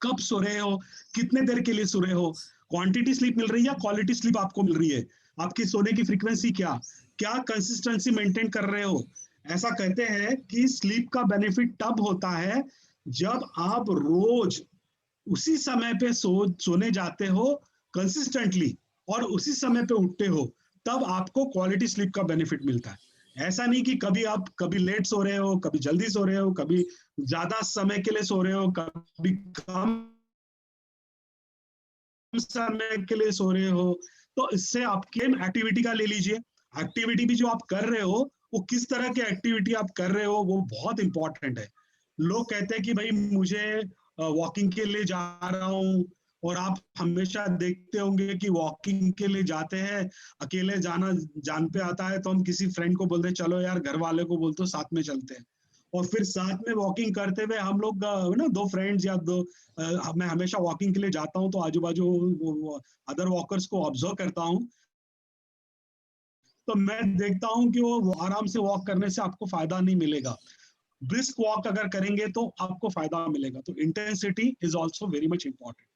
कब सो रहे हो, कितने देर के लिए सो रहे हो, क्वांटिटी स्लीप मिल रही है या क्वालिटी स्लीप आपको मिल रही है, आपकी सोने की फ्रीक्वेंसी क्या कंसिस्टेंसी मेंटेन कर रहे हो. ऐसा कहते हैं कि स्लीप का बेनिफिट तब होता है जब आप रोज उसी समय पे सोने जाते हो कंसिस्टेंटली और उसी समय पे उठते हो, तब आपको क्वालिटी स्लीप का बेनिफिट मिलता है. ऐसा नहीं कि कभी लेट सो रहे हो, कभी जल्दी सो रहे हो, कभी ज्यादा समय के लिए सो रहे हो, कभी कम समय के लिए सो रहे हो. तो इससे आपके एक्टिविटी का ले लीजिए, एक्टिविटी भी जो आप कर रहे हो वो किस तरह की एक्टिविटी आप कर रहे हो वो बहुत इंपॉर्टेंट है. लोग कहते हैं कि भाई मुझे वॉकिंग के लिए जा रहा हूँ, और आप हमेशा देखते होंगे कि वॉकिंग के लिए जाते हैं, अकेले जाना जान पे आता है, तो हम किसी फ्रेंड को बोलते हैं चलो यार, घर वाले को बोलते हो साथ में चलते हैं, और फिर साथ में वॉकिंग करते हुए हम लोग ना 2 फ्रेंड्स या 2, मैं हमेशा वॉकिंग के लिए जाता हूँ तो आजू बाजू अदर वॉकर्स को ऑब्जर्व करता हूँ, तो मैं देखता हूँ कि वो आराम से वॉक करने से आपको फायदा नहीं मिलेगा. ब्रिस्क वॉक अगर करेंगे तो आपको फायदा मिलेगा. तो intensity is also very much important.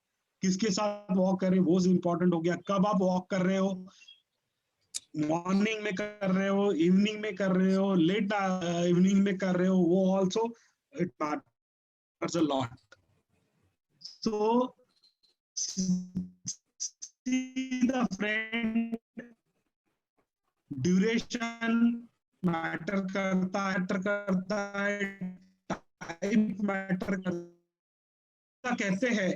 किसके साथ वॉक करें वो इंपॉर्टेंट हो गया. कब आप वॉक कर रहे हो, मॉर्निंग में कर रहे हो, इवनिंग में कर रहे हो, लेट इवनिंग में कर रहे हो, वो also it matters a lot. So see the friend, duration matter करता है, टाइप मैटर करता, कहते हैं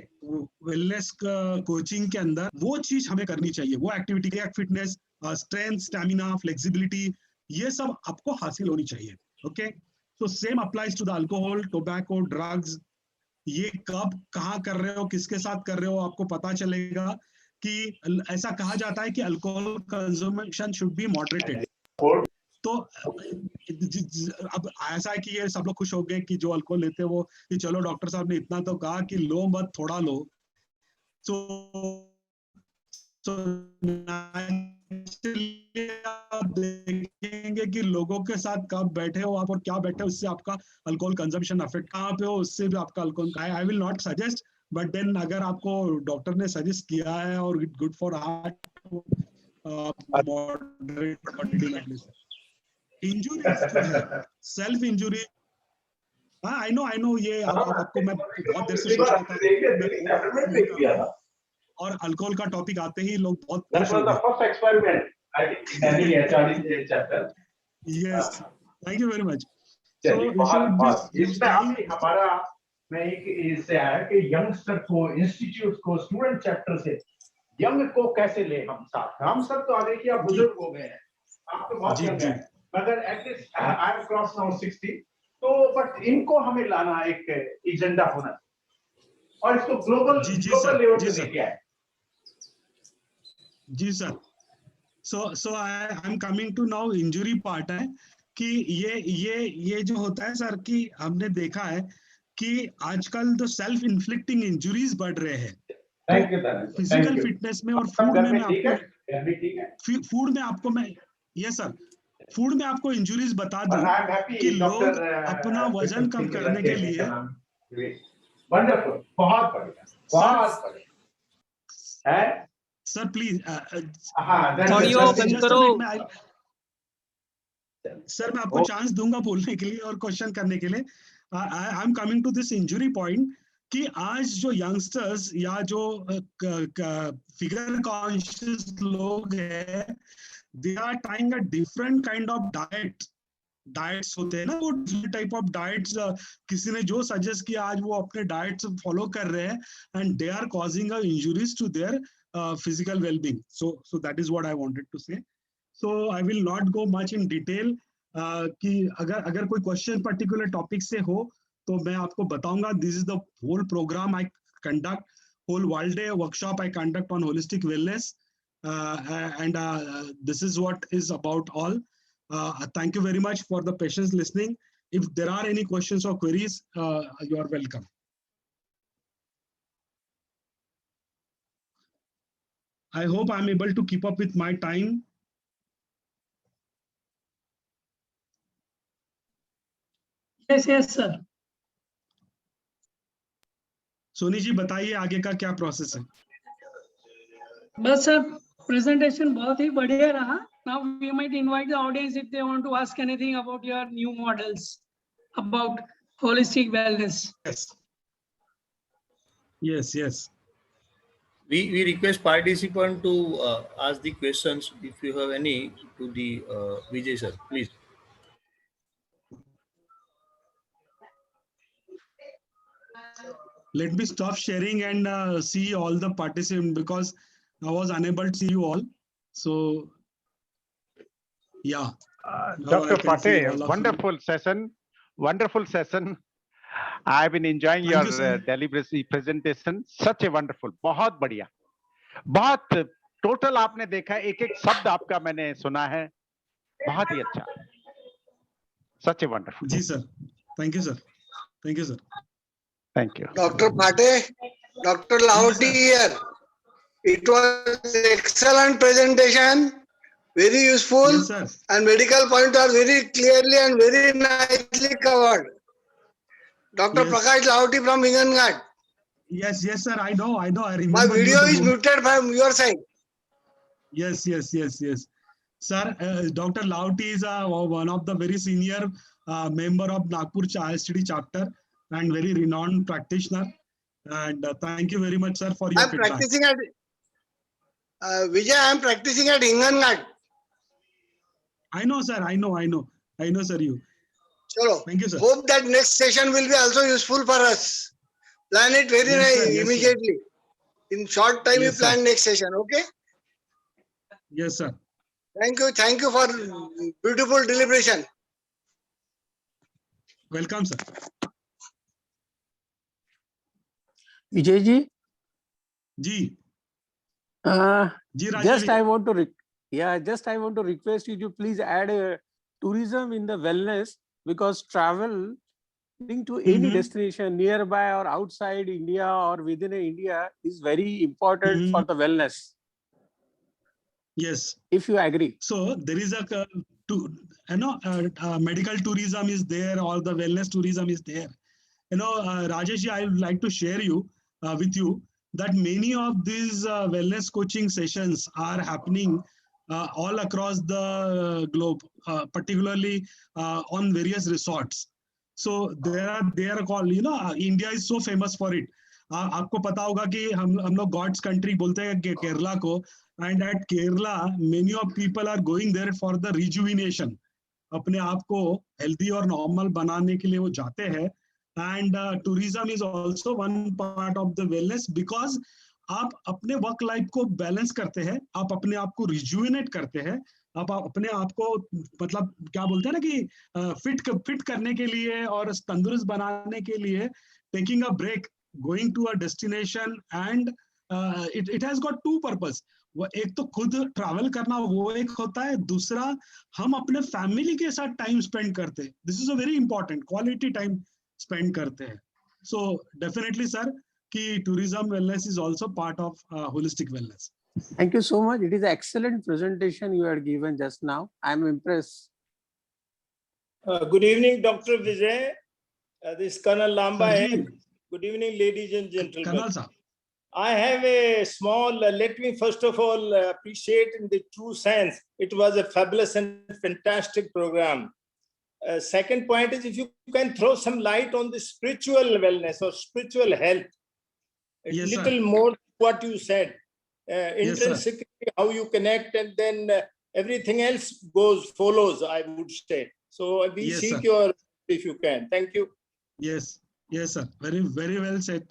वेलनेस कोचिंग के अंदर वो चीज हमें करनी चाहिए, वो activity, fitness, strength, stamina, flexibility, ये सब आपको हासिल होनी चाहिए। ओके, तो same applies to the alcohol, tobacco, drugs. ये कब कहाँ कर रहे हो, किसके साथ कर रहे हो, आपको पता चलेगा कि ऐसा कहा जाता है कि alcohol consummation should be moderated. तो अब ऐसा है कि ये सब लोग खुश हो गए कि जो अल्कोहल लेते हैं वो, कि चलो डॉक्टर साहब ने इतना तो कहा कि लो मत, थोड़ा लो। तो आप देखेंगे कि लोगों के साथ कब बैठे हो आप और क्या बैठे हो, उससे आपका अल्कोहल कंजम्पशन अफेक्ट कहाँ पे हो, उससे भी आपका alcohol. I will not suggest, but then अगर आपको डॉक्टर ने सजेस्ट किया है और it good for heart, moderate quantity. Injuries जो है, सेल्फ इंजुरी, हाँ आई नो ये आपको मैं बहुत देर से सोच रहा था, और अल्कोहल का टॉपिक आते ही लोग बहुत खुश हो गए। Yes, thank you very much. इसमें आपकी हमारा, मैं एक इससे आया कि यंगस्टर को, इंस्टीट्यूट को, स्टूडेंट चैप्टर से यंग को कैसे ले हम साथ। हम सब तो आगे किया, बुजुर्ग हो गए हैं, आप तो बहुत यंग हैं, मगर at least I am cross now 60, तो बट इनको हमें लाना एक एजेंडा होना, और इसको ग्लोबल लेवल पे लेके आए। जी sir. So I am coming to now injury part है कि ये जो होता है सर, कि हमने देखा है कि आजकल तो सेल्फ इन्फ्लिक्टिंग इंजुरीज बढ़ रहे हैं। फिजिकल फिटनेस में और फूड में मैं ये सर, फूड में आपको इंजुरीज बता दूं कि लोग अपना वजन कम करने के लिए, वंडरफुल, बहुत बढ़िया, बहुत बढ़िया है सर। प्लीज ऑडियो बंद करो सर, मैं आपको चांस दूंगा बोलने के लिए और क्वेश्चन करने के लिए। I am coming to this injury point कि आज जो यंगस्टर्स या जो फिगर कॉन्शियस लोग हैं, they are trying a different kind of diets होते हैं ना, वो टाइप ऑफ डाइट्स किसी ने जो सजेस्ट किया, आज वो अपने डाइट्स फॉलो कर रहे हैं, and they are causing injuries to their physical wellbeing. So that is what I wanted to say. So I will not go much in detail कि अगर कोई क्वेश्चन पर्टिकुलर टॉपिक से हो तो मैं आपको बताऊंगा। This is the whole programme I conduct, whole world day workshop I conduct on holistic wellness, and this is what is about all. Thank you very much for the patience listening. If there are any questions or queries, you are welcome. I hope I'm able to keep up with my time. yes sir। Soni ji बताइए आगे का क्या process है। बस sir, presentation बहुत ही बढ़िया रहा। Now we might invite the audience if they want to ask anything about your new models about holistic wellness. Yes. We request participant to ask the questions if you have any to the Vijay sir, please. Let me stop sharing and see all the participants because I was unable to see you all. So, yeah. Dr. Pate, wonderful session. I've been enjoying your deliberacy presentation. Such a wonderful, बहुत बढ़िया, बहुत total आपने देखा, एक एक शब्द आपका मैंने सुना है, बहुत ही अच्छा। Such a wonderful. Ji sir, thank you sir, thank you sir. Thank you. Dr. Pate, Dr. Lahoti here. It was excellent presentation, very useful, Yes, sir. and medical points are very clearly and very nicely covered. Dr. Yes. Prakash Lahoti from Hingangarh. Yes sir, I know, I remember. My video is muted from your side. Yes. Sir, Dr. Lahoti is one of the very senior member of Nagpur ISTD chapter and very renowned practitioner. And thank you very much, sir, for your feedback. Practicing at Vijay. I am practicing at Hingangarh. I know, sir. I know, sir. You. Chalo. Thank you, sir. Hope that next session will be also useful for us. Plan it very Yes, sir. nice, Yes, sir. immediately. In short time, Yes, you plan next session. Okay. Yes, sir. Thank you for beautiful deliberation. Welcome, sir. Vijay ji, Ji. Ji, just Rajesh. I want to request you to please add tourism in the wellness, because travel to any destination nearby or outside India or within India is very important for the wellness. Yes. If you agree. So there is medical tourism is there, or the wellness tourism is there. Rajesh, I would like to share with you that many of these wellness coaching sessions are happening all across the globe, particularly on various resorts. So they are called, India is so famous for it. आपको पता होगा कि हम लोग God's country बोलते हैं केरला को, and at Kerala many of people are going there for the rejuvenation. अपने आप को healthy और normal बनाने के लिए वो जाते हैं. And tourism is also one part of the wellness, because आप अपने वर्क लाइफ को बैलेंस करते हैं, आप अपने आप को रिजुविनेट करते हैं, आप अपने आप को मतलब क्या बोलते हैं ना कि फिट करने के लिए और तंदुरुस्त बनाने के लिए taking a break, going to a destination, and it has got two purpose. वो एक तो खुद ट्रैवल करना वो एक होता है, दूसरा हम अपने फैमिली के साथ टाइम स्पेंड करते हैं. This is a very important, quality time spend करते हैं. सो डेफिनेटली सर कि tourism wellness is also part of holistic wellness. Thank you so much. It is an excellent presentation you had given just now. I am impressed. Good evening, Dr. Vijay. This is Colonel Lamba. Good evening, ladies and gentlemen. Colonel sir. I have a small, let me first of all appreciate in the true sense, it was a fabulous and fantastic program. Second point is, if you can throw some light on the spiritual wellness or spiritual health, a Yes, little sir. more what you said, Yes, sir. intrinsically how you connect, and then everything else follows, I would say. So we Yes, seek sir. your, if you can. Thank you. Yes, yes, sir. Very, very well said.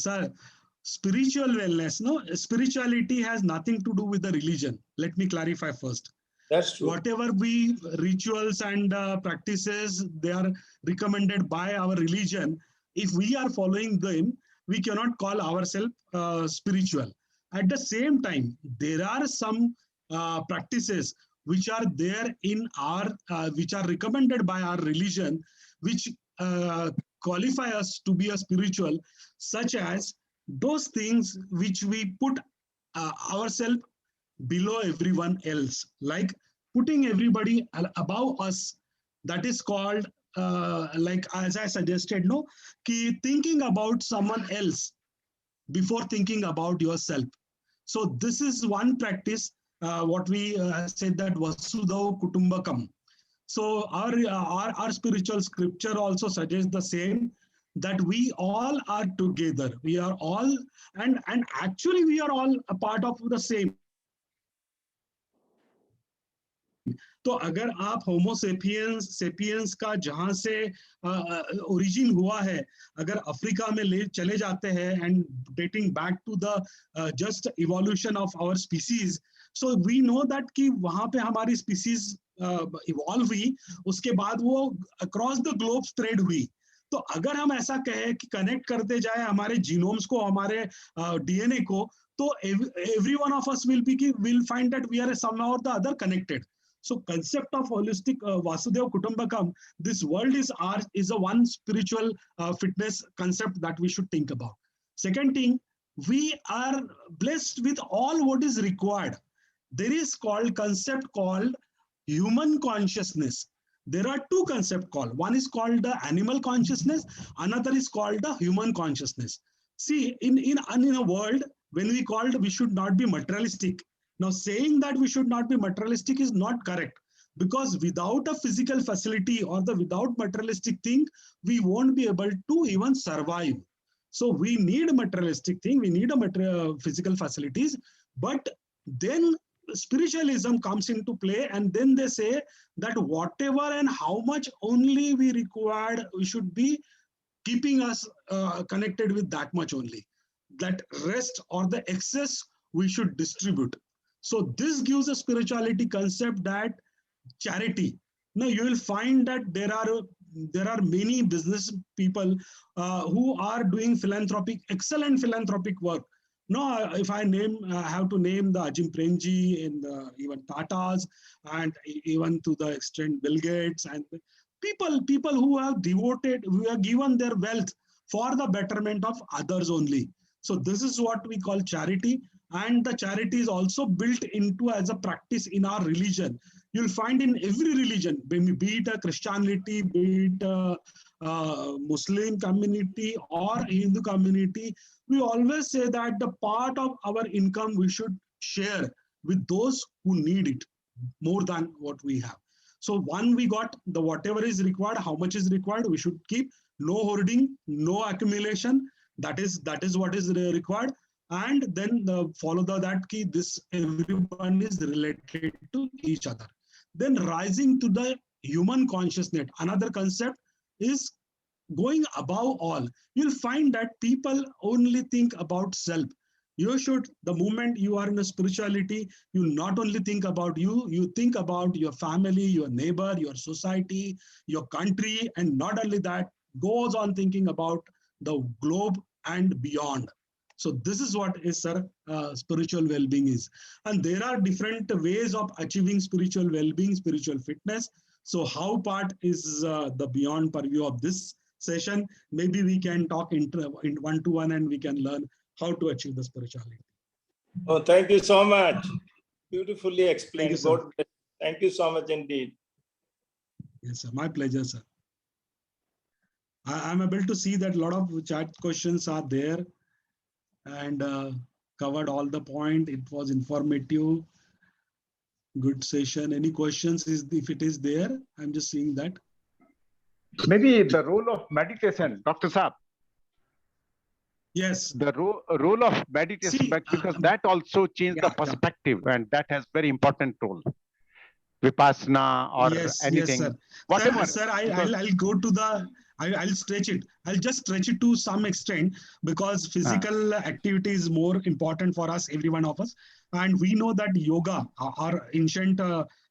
Sir, spiritual wellness, spirituality has nothing to do with the religion. Let me clarify first. That's true. Whatever we rituals and practices, they are recommended by our religion. If we are following them, we cannot call ourselves spiritual. At the same time, there are some practices which are there in our, which are recommended by our religion, which qualify us to be a spiritual, such as those things which we put ourselves below everyone else, like putting everybody above us. That is called, like as I suggested, thinking about someone else before thinking about yourself. So this is one practice, what we said, that Vasudhaiva Kutumbakam. So our spiritual scripture also suggests the same, that we all are together. We are all, and actually we are all a part of the same. तो अगर आप होमो sapiens का जहां से origin हुआ है, अगर Africa में चले जाते हैं, and dating back to the just evolution of our species, so we know that कि वहां पे हमारी स्पीसीज इवॉल्व हुई, उसके बाद वो अक्रॉस द ग्लोब स्प्रेड हुई. तो अगर हम ऐसा कहें कि कनेक्ट करते जाए हमारे जीनोम्स को, हमारे डीएनए को, तो every one of us will find that we are somehow और the other connected. So concept of holistic Vasudhaiva Kutumbakam, this world is a one spiritual fitness concept that we should think about. Second thing, we are blessed with all what is required. There is concept called human consciousness. There are two concepts called. One is called the animal consciousness. Another is called the human consciousness. See, in a world when we should not be materialistic. Now, saying that we should not be materialistic is not correct, because without a physical facility or without materialistic thing, we won't be able to even survive. So we need a materialistic thing, we need a physical facilities, but then spiritualism comes into play, and then they say that whatever and how much only we required, we should be keeping us connected with that much only. That rest or the excess we should distribute. So this gives a spirituality concept that charity. Now you will find that there are many business people who are doing excellent philanthropic work. No, if I have to name the Ajim Premji and even Tatas, and even to the extent Bill Gates, and people who have given their wealth for the betterment of others only. So this is what we call charity, and the charity is also built into as a practice in our religion. You'll find in every religion, be it a Christianity, be it a Muslim community or Hindu community, we always say that the part of our income we should share with those who need it more than what we have. So one, we got the whatever is required, how much is required, we should keep. No hoarding, no accumulation. That is what is required. And then follow that key, this everyone is related to each other. Then rising to the human consciousness, another concept is going above all. You'll find that people only think about self. You should, the moment you are in a spirituality, you not only think about you, you think about your family, your neighbor, your society, your country, and not only that, goes on thinking about the globe and beyond. So this is what is spiritual well-being is. And there are different ways of achieving spiritual well-being, spiritual fitness. So how part is the beyond purview of this session. Maybe we can talk in one-to-one and we can learn how to achieve the spirituality. Oh, thank you so much. Beautifully explained. Thank you, thank you so much indeed. Yes, sir. My pleasure, sir. I'm able to see that a lot of chat questions are there, and covered all the point. It was informative. Good session. Any questions? If it is there, I'm just seeing that. Maybe the role of meditation, Dr. Saab. Yes. The role of meditation, because that also changed the perspective, and that has very important role. Vipassana or anything. Yes, sir. Whatever. Sir, I'll go to the. I'll stretch it. I'll just stretch it to some extent, because physical activity is more important for us, every one of us. And we know that yoga, our ancient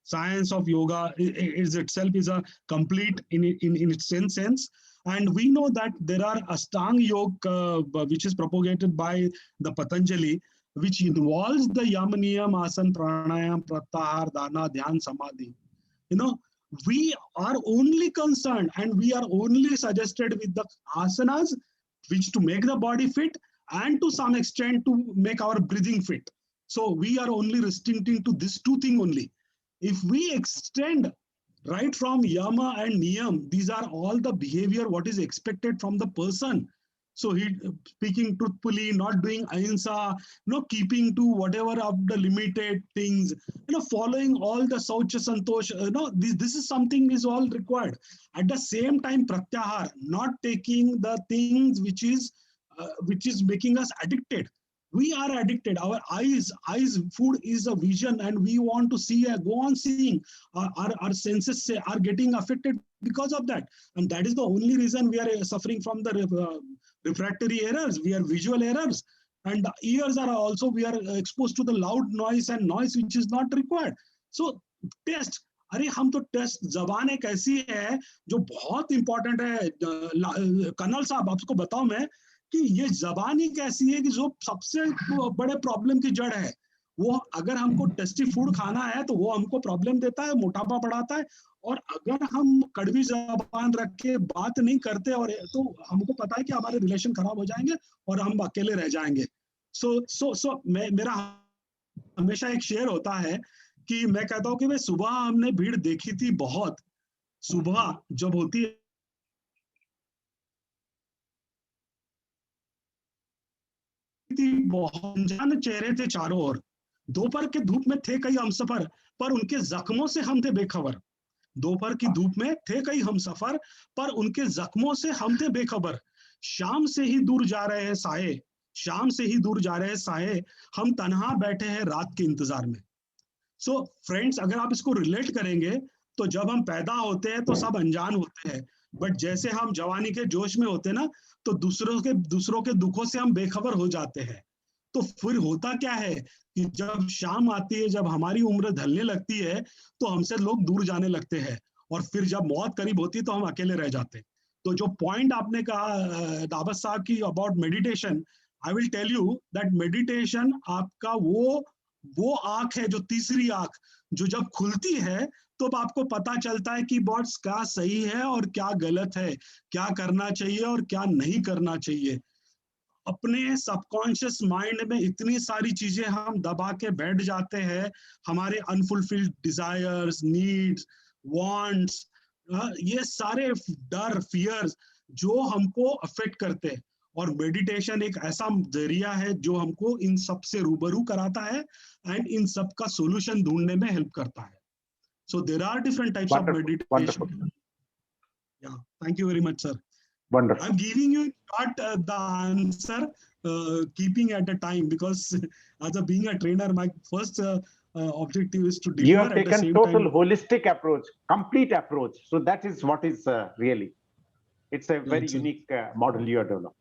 science of yoga is itself is a complete in its sense. And we know that there are Ashtanga Yoga, which is propagated by the Patanjali, which involves the Yama Niyam, Asana, Pranayam, Pratyahar, Dana, Dhyan, Samadhi. You know, we are only concerned and we are only suggested with the asanas, which to make the body fit and to some extent to make our breathing fit. So we are only restricting to these two things only. If we extend right from Yama and Niyam, these are all the behavior, what is expected from the person. So he speaking truthfully, not doing ahimsa, keeping to whatever of the limited things, following all the saucha santosh, this is something is all required. At the same time, pratyahar, not taking the things which is making us addicted. We are addicted. Our eyes, food is a vision, and we want to see, go on seeing. Our senses are getting affected because of that. And that is the only reason we are suffering from the refractory errors. We are visual errors. And the ears are also, we are exposed to the loud noise and noise which is not required. So test. अरे हम तो test जबान एक ऐसी है जो बहुत important है. कर्नल साहब आपको बताऊं मैं कि ये जबान ही कैसी है कि जो सबसे बड़े प्रॉब्लम की जड़ है. वो अगर हमको टेस्टी फूड खाना है तो वो हमको प्रॉब्लम देता है, मोटापा बढ़ाता है. और अगर हम कड़वी जबान रख के बात नहीं करते और तो हमको पता है कि हमारे रिलेशन खराब हो जाएंगे और हम अकेले रह जाएंगे. सो मेरा हमेशा एक शेयर होता है कि मैं कहता हूँ कि भाई सुबह हमने भीड़ देखी थी बहुत. सुबह जब होती है बहुत अनजान चेहरे थे चारों ओर. दोपहर के धूप में थे कई हमसफर, पर उनके जख्मों से हम थे बेखबर. दोपहर की धूप में थे कई हमसफर, पर उनके जख्मों से हम थे बेखबर. शाम से ही दूर जा रहे हैं साए, शाम से ही दूर जा रहे हैं साए, हम तन्हा बैठे हैं रात के इंतजार में. सो फ्रेंड्स, अगर आप इसको रिलेट करेंगे तो जब हम पैदा होते हैं तो सब अनजान होते हैं, बट जैसे हम जवानी के जोश में होते हैं ना, तो दूसरों के दुखों से हम बेखबर हो जाते हैं। तो फिर होता क्या है कि जब शाम आती है, जब हमारी उम्र ढलने लगती है, तो हमसे लोग दूर जाने लगते हैं, और फिर जब मौत करीब होती है तो हम अकेले रह जाते हैं। तो जो पॉइंट आपने कहा दावत साहब की about meditation, I will tell you that meditation आपका वो आंख है, जो तीसरी आंख, जो जब खुलती है तो आपको पता चलता है कि बॉट्स क्या सही है और क्या गलत है, क्या करना चाहिए और क्या नहीं करना चाहिए। अपने सबकॉन्शियस माइंड में इतनी सारी चीजें हम दबा के बैठ जाते हैं, हमारे अनफुलफिल्ड डिजायर्स, नीड्स, वांट्स, ये सारे डर, फियर्स जो हमको अफेक्ट करते हैं। और मेडिटेशन एक ऐसा जरिया है जो हमको इन सब से रूबरू कराता है एंड इन सब का सॉल्यूशन ढूंढने में हेल्प करता है। So there are different types of meditation. Wonderful. Yeah, thank you very much, sir. Wonderful. I'm giving you not the answer, keeping at a time, because as a being a trainer, my first objective is to deliver. You have at the taken same total time. holistic approach, complete approach. So that is what is really, it's a very Right, sir. unique model you are developing.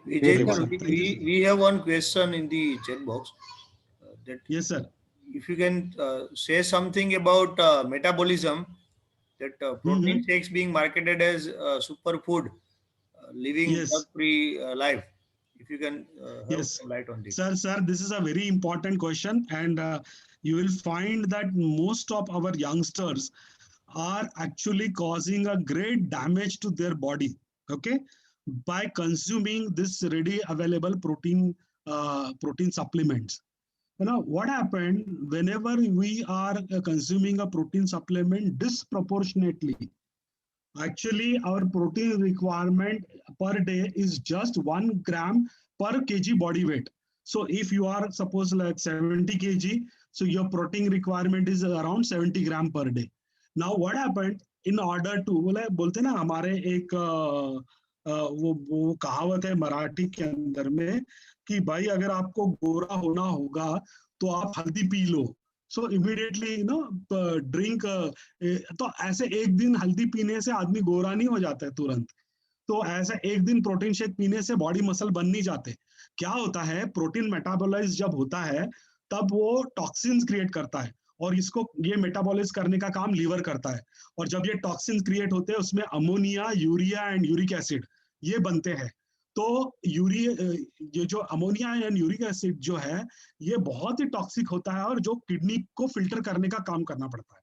Vijay, Thank you, sir, sir. Thank you, sir. we have one question in the chat box. That Yes, sir. if you can say something about metabolism, that protein shakes being marketed as superfood, living Yes. drug-free life. If you can have Yes. some light on this. Sir, this is a very important question, and you will find that most of our youngsters are actually causing a great damage to their body, okay, by consuming this ready available protein supplements. You know what happened whenever we are consuming a protein supplement disproportionately. Actually, our protein requirement per day is just 1 gram per kg body weight. So if you are suppose like 70 kg, so your protein requirement is around 70 gram per day. Now what happened, in order to बोलते ना, हमारे एक वो कहावत है मराठी के अंदर में कि भाई अगर आपको गोरा होना होगा तो आप हल्दी पी लो। सो इमीडिएटली ड्रिंक, तो ऐसे एक दिन हल्दी पीने से आदमी गोरा नहीं हो जाता है तुरंत। तो ऐसा एक दिन प्रोटीन शेक पीने से बॉडी मसल बन नहीं जाते। क्या होता है, प्रोटीन मेटाबोलाइज जब होता है तब वो टॉक्सिन्स क्रिएट करता है, और इसको ये मेटाबोलाइज करने का काम लीवर करता है। और जब ये टॉक्सिन्स क्रिएट होते हैं उसमें ammonia, urea and uric acid ये बनते हैं। तो ये जो अमोनिया एंड यूरिक एसिड जो है ये बहुत ही टॉक्सिक होता है और जो किडनी को फिल्टर करने का काम करना पड़ता है।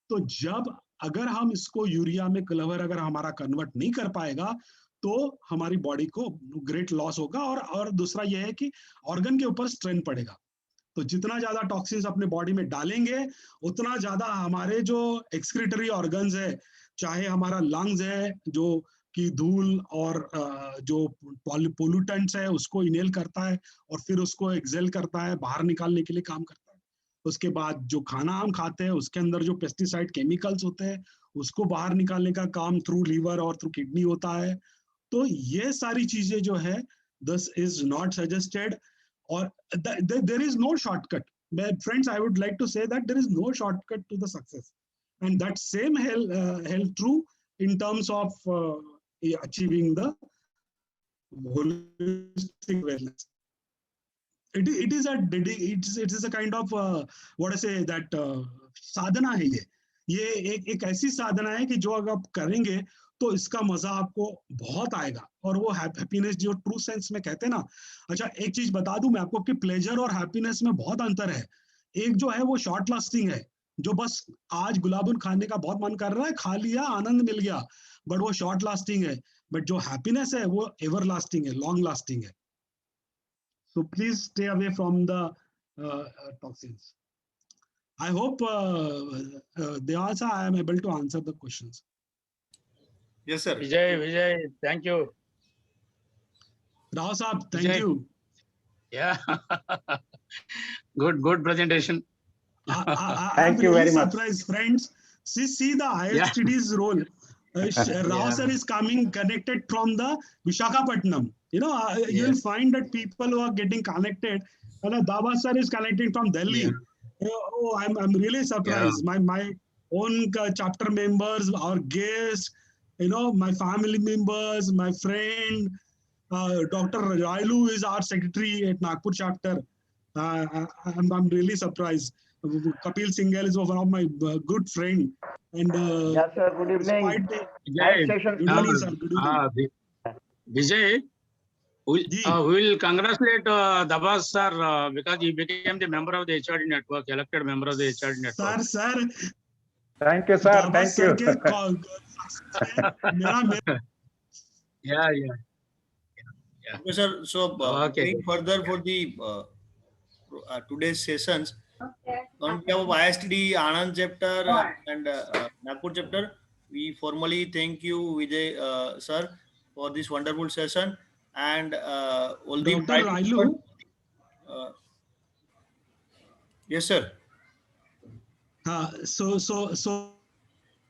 तो जब अगर हम इसको यूरिया में क्लवर अगर हमारा कन्वर्ट नहीं कर पाएगा तो हमारी बॉडी को ग्रेट लॉस होगा, और दूसरा ये है कि ऑर्गन के ऊपर स्ट्रेन पड़ेगा। तो जितना ज्यादा टॉक्सिन्स अपने बॉडी में डालेंगे उतना ज्यादा हमारे जो एक्सक्रीटरी ऑर्गन्स है, चाहे हमारा लंग्स है जो कि धूल और जो पोल्यूटेंट्स है उसको इनहेल करता है और फिर उसको एक्सेल करता है, बाहर निकालने के लिए काम करता है। उसके बाद जो खाना हम खाते हैं उसके अंदर जो पेस्टिसाइड केमिकल्स होते हैं उसको बाहर निकालने का काम थ्रू लीवर और थ्रू किडनी होता है। तो ये सारी चीजें जो है, दिस इज नॉट सजेस्टेड, और there is no shortcut. Friends, I would like to say that there is no shortcut to the success, and that same held true in terms of achieving the holistic wellness. It is a kind of what I say that साधना है। ये एक ऐसी साधना है कि जो अगर आप करेंगे तो इसका मजा आपको बहुत आएगा, और वो हैप्पीनेस जो ट्रू सेंस में कहते हैं ना। अच्छा, एक चीज बता दूं मैं आपको कि प्लेजर और हैप्पीनेस में बहुत अंतर है। एक जो है वो शॉर्ट लास्टिंग है, जो बस आज गुलाबन खाने का बहुत मन कर रहा है, खा लिया, आनंद मिल गया, बट वो शॉर्ट लास्टिंग है। बट जो हैप्पीनेस है वो एवर लास्टिंग है, लॉन्ग लास्टिंग है। So please stay away from the toxins. I hope Devasa, I am able to answer the questions. Yes, sir. Vijay, thank you. Rao Saab, thank Vijay. you. Yeah. Good presentation. Thank you very much. Surprised, friends. See the ISTD's role. Rao sir is coming connected from the Visakhapatnam. You'll find that people who are getting connected, Dava sir is connecting from Delhi. Oh, I'm really surprised. My own chapter members, our guests, my family members, my friend, Dr. Railu is our secretary at Nagpur chapter. I'm really surprised. Kapil Singhal is one of my good friend. And Yes, sir. Good evening. Nice session. Good evening, sir. Good evening. Vijay, we Ji. will congratulate Dabas sir because he became the member of the HRD network, elected member of the HRD network. Sir. Thank you, sir. Thank you. Yeah. Okay, sir. So going further for the today's sessions, on behalf of ISTD Anand chapter and Nagpur chapter, we formally thank you, Vijay sir, for this wonderful session, and all the Dr. Railu. Yes, sir. So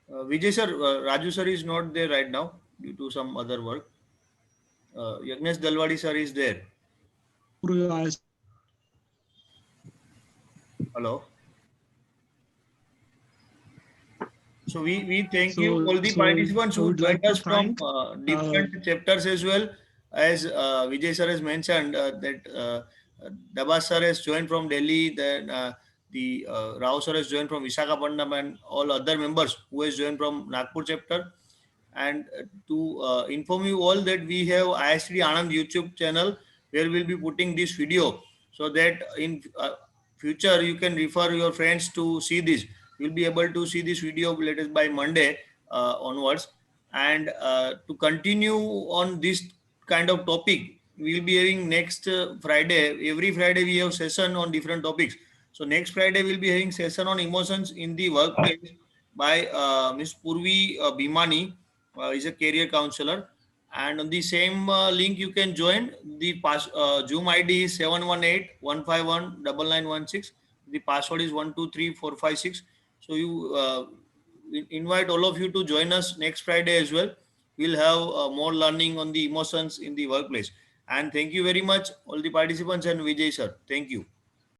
Vijay sir, Raju sir is not there right now due to some other work. Yagnesh Dalwadi sir is there. Hello. So we thank you all the participants who joined us from different chapters as well. As Vijay sir has mentioned that Dabas sir has joined from Delhi, then the Rao sir has joined from Visakhapatnam, and all other members who has joined from Nagpur chapter. And to inform you all that we have ISTD Anand YouTube channel where we'll be putting this video so that in future you can refer your friends to see this. You'll be able to see this video latest by Monday onwards. And to continue on this kind of topic, we'll be having next Friday. Every Friday we have session on different topics. So next Friday we'll be having session on emotions in the workplace by Ms. Purvi Bhimani. Is a career counselor, and on the same link you can join. The Zoom ID is 718-151-9916. The password is 123456. So you invite all of you to join us next Friday as well. We'll have more learning on the emotions in the workplace. And thank you very much, all the participants and Vijay sir. Thank you.